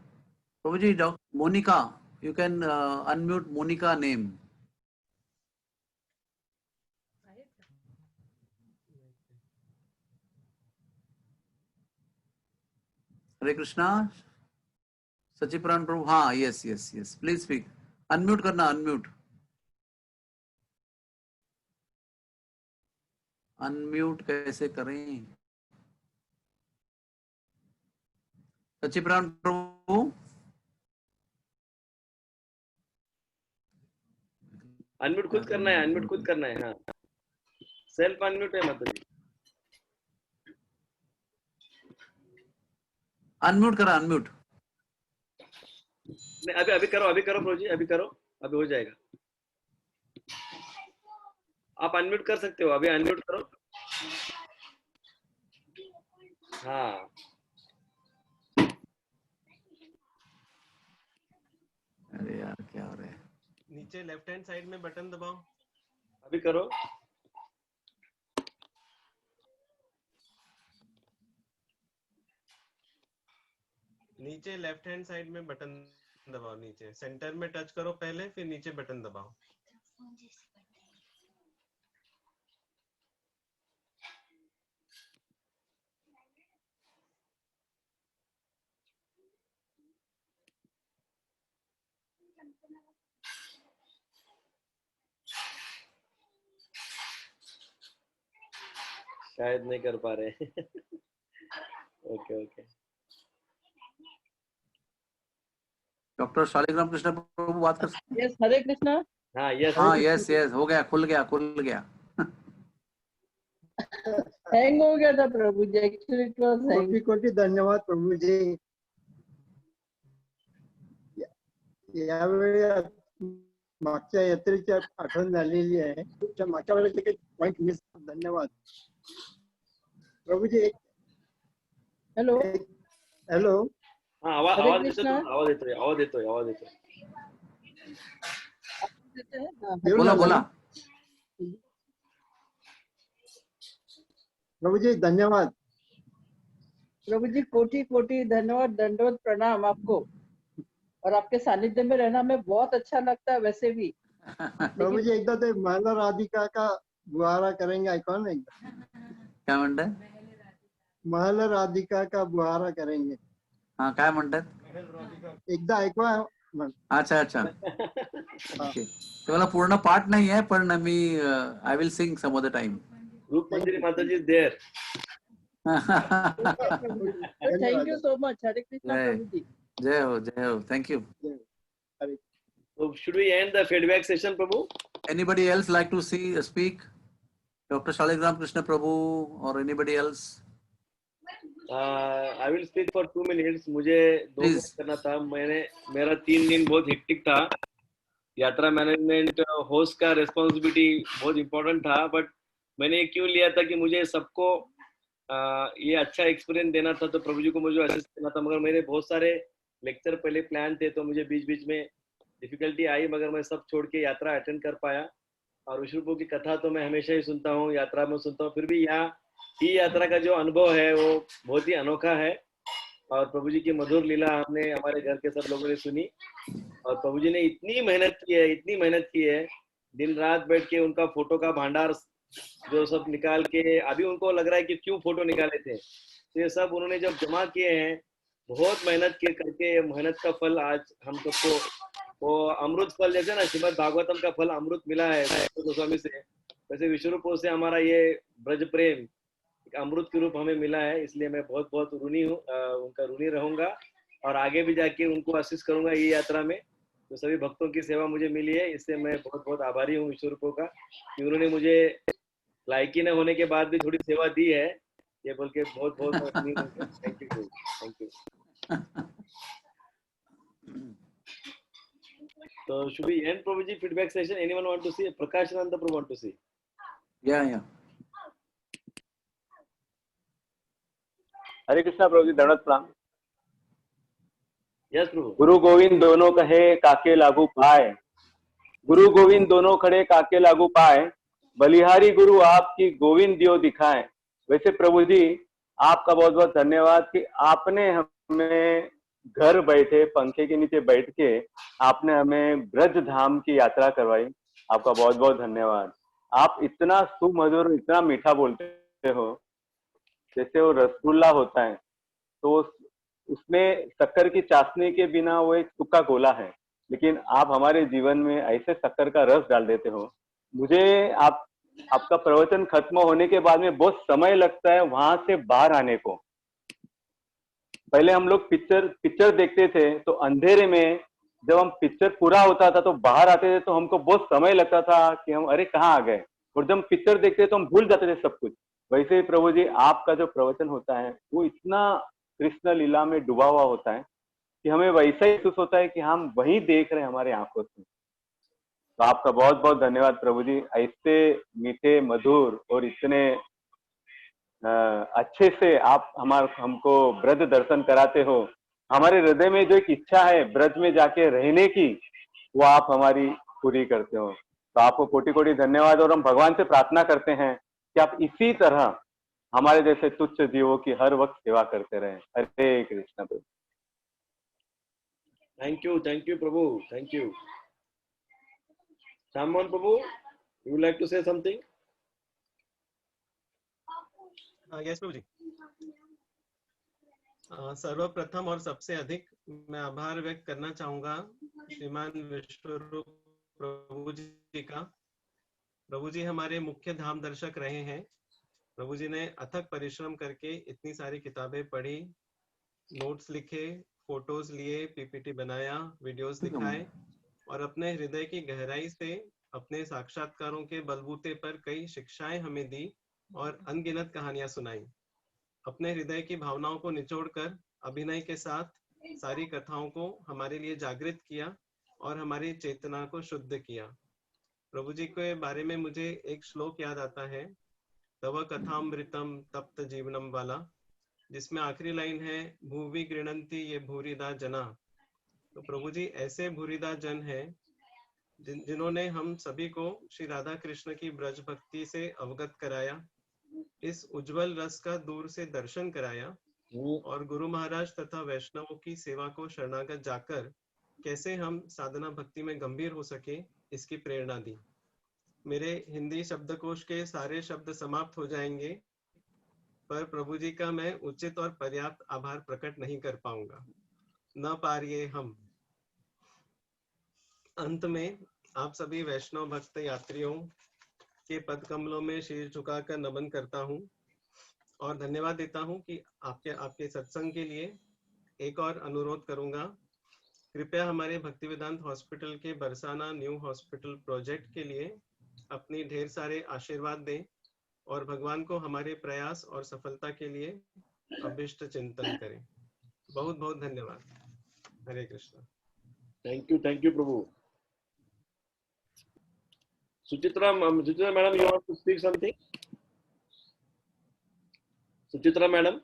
Prabhuji, Monica, you can unmute Monica name. Hare Krishna. Sachipraran Prabhu. Yes. Please speak. Unmute karna, unmute. Unmute कैसे करें? Sachipraran Prabhu. Unmute खुद करना है, हाँ, self unmute है मतलब unmute करा, unmute नहीं, अभी करो प्रभु जी, अभी करो, अभी हो जाएगा। आप अनम्यूट कर सकते हो, अभी अनम्यूट करो। हाँ, अरे यार क्या हो रहा है? नीचे लेफ्ट हैंड साइड में बटन दबाओ, अभी करो। नीचे लेफ्ट हैंड साइड में बटन दबाओ, नीचे सेंटर में टच करो पहले, फिर नीचे बटन दबाओ। शायद नहीं कर पा रहे। ओके। डॉक्टर शालिग्राम कृष्ण प्रभु बात कर सकते हैं? यस, हरे कृष्णा। हाँ, यस, हो गया, खुल गया। हैंग हो गया था प्रभु जी, एक्चुअली इट वाज हैंग। कोटि धन्यवाद प्रभु जी। यावेळी मागच्या यात्रेची आठवण झालेली आहे, मागच्या वेळेला काही पॉइंट मिस, धन्यवाद प्रभु जी। हेलो हाँ, आवाज देतोय। बोला। प्रभु जी धन्यवाद। प्रभु जी कोटि कोटि धन्यवाद, दंडवत प्रणाम आपको, और आपके सानिध्य में रहना हमें बहुत अच्छा लगता है वैसे भी। प्रभु जी एकदा ते महिला राधिका का बुहारा करेंगे, ऐका ना एकदा। क्या म्हणताय? महिला राधिका का बुहारा करेंगे। हाँ, काय म्हणतात? एकदा ऐकवा अच्छा अच्छा ओके तो मला पूर्ण पाठ नाही आहे पण मी I will sing some of the time Roopmanjari Mataji is there. Thank you so much. Hare Krishna जय प्रभु जी. जय हो thank you. So should we end the feedback session, Prabhu? Anybody else like to speak? Dr. Shaligram Krishna Prabhu or anybody else? I will speak for 2 minutes. मुझे 2 minute करना था. मेरा 3 दिन बहुत hectic था. यात्रा मैनेजमेंट होस्ट का responsibility बहुत इम्पोर्टेंट था, बट मैंने क्यों लिया था कि मुझे सबको ये अच्छा एक्सपीरियंस देना था, तो प्रभु जी को मुझे असिस्ट करना था. मगर मेरे बहुत सारे लेक्चर पहले प्लान थे, तो मुझे बीच बीच में डिफिकल्टी आई, मगर मैं सब छोड़ के यात्रा अटेंड कर पाया. और विष्णु प्रभु की कथा तो मैं हमेशा ही सुनता हूँ, यात्रा में सुनता हूँ. फिर भी यहाँ ही यात्रा का जो अनुभव है वो बहुत ही अनोखा है. और प्रभु जी की मधुर लीला हमने हमारे घर के सब लोगों ने सुनी. और प्रभु जी ने इतनी मेहनत की है, दिन रात बैठ के उनका फोटो का भंडार जो सब निकाल के, अभी उनको लग रहा है कि क्यों फोटो निकाले थे, तो ये सब उन्होंने जब जमा किए हैं, बहुत मेहनत करके, मेहनत का फल आज हम सबको वो अमृत फल, जैसे ना श्रीमद् भागवतम का फल अमृत मिला है गोस्वामी से, वैसे विश्वरूपों से हमारा ये ब्रज प्रेम एक अमृत के रूप हमें मिला है. इसलिए मैं बहुत बहुत ऋणी हूँ, उनका ऋणी रहूंगा और आगे भी जाके उनको असिस्ट करूंगा ये यात्रा में. तो सभी भक्तों की सेवा मुझे मिली है, इससे मैं बहुत बहुत आभारी हूँ विश्वरूपों का कि उन्होंने मुझे लायकी न होने के बाद भी थोड़ी सेवा दी है, ये बोल के बहुत बहुत thank you. Thank you. So should we end Prabhuji feedback session? Anyone want to see? Prakash Nanda Prabhu want to see? Yeah. हरे कृष्णा प्रभु जी, दंडवत प्रणाम. Yes प्रभु. गुरु गोविंद दोनों कहे काके लागू पाए, गुरु गोविंद दोनों खड़े काके लागू पाए, बलिहारी गुरु आपकी गोविंद दियो दिखाए. वैसे प्रभु जी आपका बहुत बहुत धन्यवाद कि आपने हमें घर बैठे पंखे के नीचे बैठ के आपने हमें ब्रज धाम की यात्रा करवाई. आपका बहुत बहुत धन्यवाद. आप इतना सुमधुर, इतना मीठा बोलते हो, जैसे वो रसगुल्ला होता है तो उसमें शक्कर की चाशनी के बिना वो एक सूखा गोला है, लेकिन आप हमारे जीवन में ऐसे शक्कर का रस डाल देते हो. मुझे आपका प्रवचन खत्म होने के बाद में बहुत समय लगता है वहां से बाहर आने को. पहले हम लोग पिक्चर देखते थे तो अंधेरे में जब हम पिक्चर पूरा होता था तो बाहर आते थे तो हमको बहुत समय लगता था कि हम अरे कहाँ आ गए, और जब हम पिक्चर देखते तो हम भूल जाते थे सब कुछ. वैसे ही प्रभु जी आपका जो प्रवचन होता है वो इतना कृष्ण लीला में डूबा हुआ होता है कि हमें वैसा ही महसूस होता है कि हम वही देख रहे हैं हमारे आंखों से. तो आपका बहुत बहुत धन्यवाद प्रभु जी. ऐसे मीठे मधुर और इतने अच्छे से आप हमको ब्रज दर्शन कराते हो. हमारे हृदय में जो एक इच्छा है ब्रज में जाके रहने की, वो आप हमारी पूरी करते हो. तो आपको कोटि कोटि धन्यवाद. और हम भगवान से प्रार्थना करते हैं कि आप इसी तरह हमारे जैसे तुच्छ जीवों की हर वक्त सेवा करते रहें. Hare Krishna Prabhu. Thank you Prabhu. Thank you. Shamon Prabhu, you would like to say something? Yes Prabhu ji. सर्वप्रथम और सबसे अधिक मैं आभार व्यक्त करना चाहूंगा श्रीमान विश्वरूप प्रभु जी का. प्रभु जी हमारे मुख्य धाम दर्शक रहे हैं. प्रभु जी ने अथक परिश्रम करके इतनी सारी किताबें पढ़ी, नोट्स लिखे, फोटोज लिए, पीपीटी बनाया, वीडियोस दिखाए और अपने हृदय की गहराई से अपने साक्षात्कारों के बलबूते पर कई शिक्षाएं हमें दी और अनगिनत कहानियां सुनाई. अपने हृदय की भावनाओं को निचोड़कर अभिनय के साथ सारी कथाओं को हमारे लिए जागृत किया और हमारी चेतना को शुद्ध किया. प्रभु जी के बारे में मुझे एक श्लोक याद आता है, तव कथामृतम तप्त जीवनम वाला, जिसमें आखिरी लाइन है भूवि गृणंती ये भूरिदा जना. तो प्रभु जी ऐसे भूरिदा जन है जिन्होंने हम सभी को श्री राधा कृष्ण की ब्रज भक्ति से अवगत कराया, इस उज्जवल रस का दूर से दर्शन कराया और गुरु महाराज तथा वैष्णवों की सेवा को शरणागत जाकर कैसे हम साधना भक्ति में गंभीर हो सके इसकी प्रेरणा दी. मेरे हिंदी शब्दकोश के सारे शब्द समाप्त हो जाएंगे, पर प्रभु जी का मैं उचित और पर्याप्त आभार प्रकट नहीं कर पाऊंगा. न पारिए हम. अंत में आप सभी वैष्णव भक्त यात्रियों के पद कमलों में शीश झुकाकर नमन करता हूँ और धन्यवाद देता हूँ कि आपके सत्संग के लिए एक और अनुरोध करूंगा। कृपया हमारे भक्ति वेदांत हॉस्पिटल के बरसाना न्यू हॉस्पिटल प्रोजेक्ट के लिए अपनी ढेर सारे आशीर्वाद दें और भगवान को हमारे प्रयास और सफलता के लिए अभिष्ट चिंतन करें। बहुत बहुत धन्यवाद। हरे Krishna. Thank you Prabhu. Suchitra madam, you want to speak something? Suchitra madam.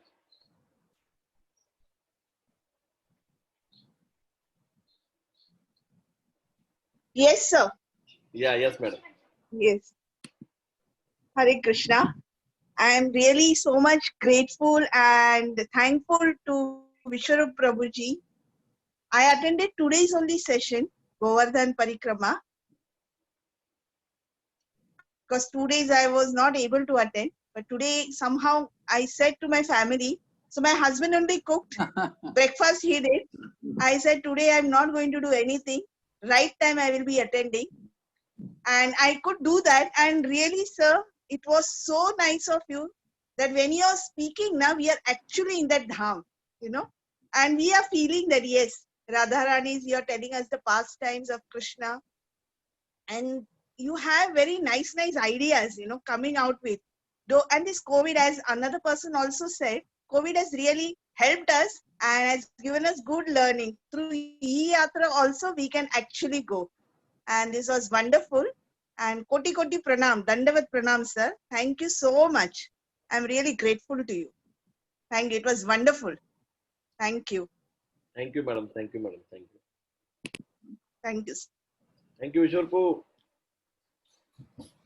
Yes, sir. Yeah, yes, madam. Yes. Hare Krishna. I am really so much grateful and thankful to Vishwarup Prabhuji. I attended today's only session, Govardhan Parikrama, because 2 days I was not able to attend. But today somehow I said to my family, so my husband only cooked breakfast he did. I said today I'm not going to do anything. Right time I will be attending. And I could do that. And really, sir, it was so nice of you that when you are speaking now, we are actually in that dham, you know, and we are feeling that, yes, Radharani, you are telling us the pastimes of Krishna. And you have very nice ideas, you know, coming out with. And this COVID, as another person also said, COVID has really helped us and has given us good learning. Through e-yatra also, we can actually go. And this was wonderful. And koti koti pranam, dandavat pranam, sir. Thank you so much. I'm really grateful to you. Thank you. It was wonderful. Thank you. Thank you, madam. Thank you, madam. Thank you. Thank you. Thank you, Vishwarpu.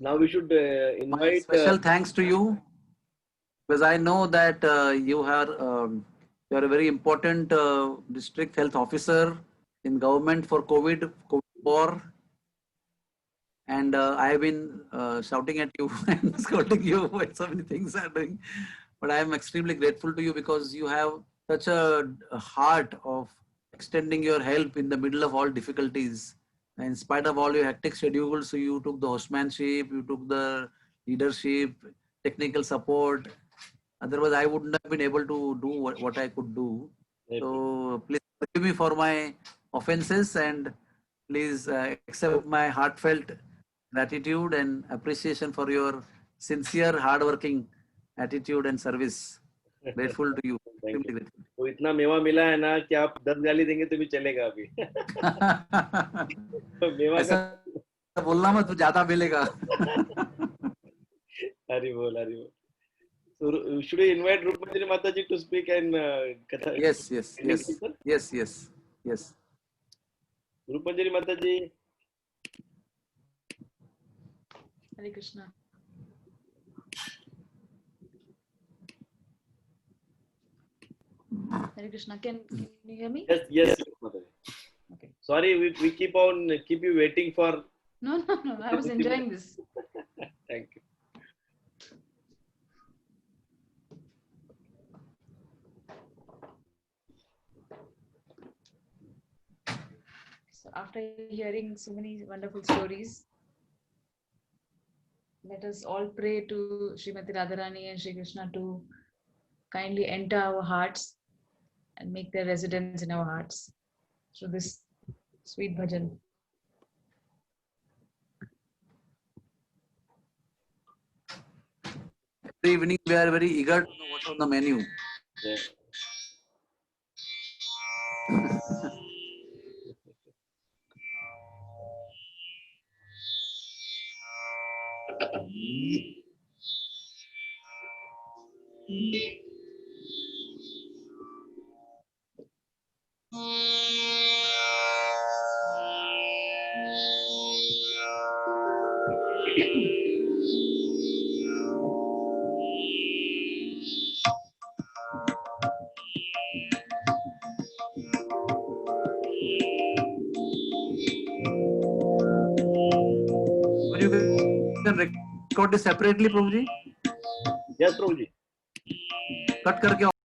Now we should invite. Special thanks to you, because I know that you are a very important district health officer in government for COVID war. And I have been shouting at you and scolding you when so many things are doing. But I am extremely grateful to you because you have such a heart of extending your help in the middle of all difficulties. In spite of all your hectic schedules, so you took the hostmanship, you took the leadership, technical support. Otherwise, I wouldn't have been able to do what I could do. So please forgive me for my offenses and please accept my heartfelt gratitude and appreciation for your sincere, hardworking attitude and service. Grateful to you. Thank you. तो इतना मेवा मिला है ना कि आप 10 गाली देंगे तो भी चलेगा अभी। तो मेवा ऐसा बोलना मत, तो ज्यादा मिलेगा। हरि बोल, हरि बोल। So should we invite Rupanjali Mataji to speak and Katha? Yes. Rupanjali Mataji. Hare Krishna. Hare Krishna. Can you hear me? Yes, Mataji. Okay. Sorry, we keep you waiting for. No. I was enjoying this. Thank you. So after hearing so many wonderful stories, let us all pray to Srimati Radharani and Shri Krishna to kindly enter our hearts and make their residence in our hearts through this sweet bhajan. Every evening we are very eager to know what's on the menu. Yeah. You can record this separately, Prabhuji? Yes, Prabhuji. Cut करके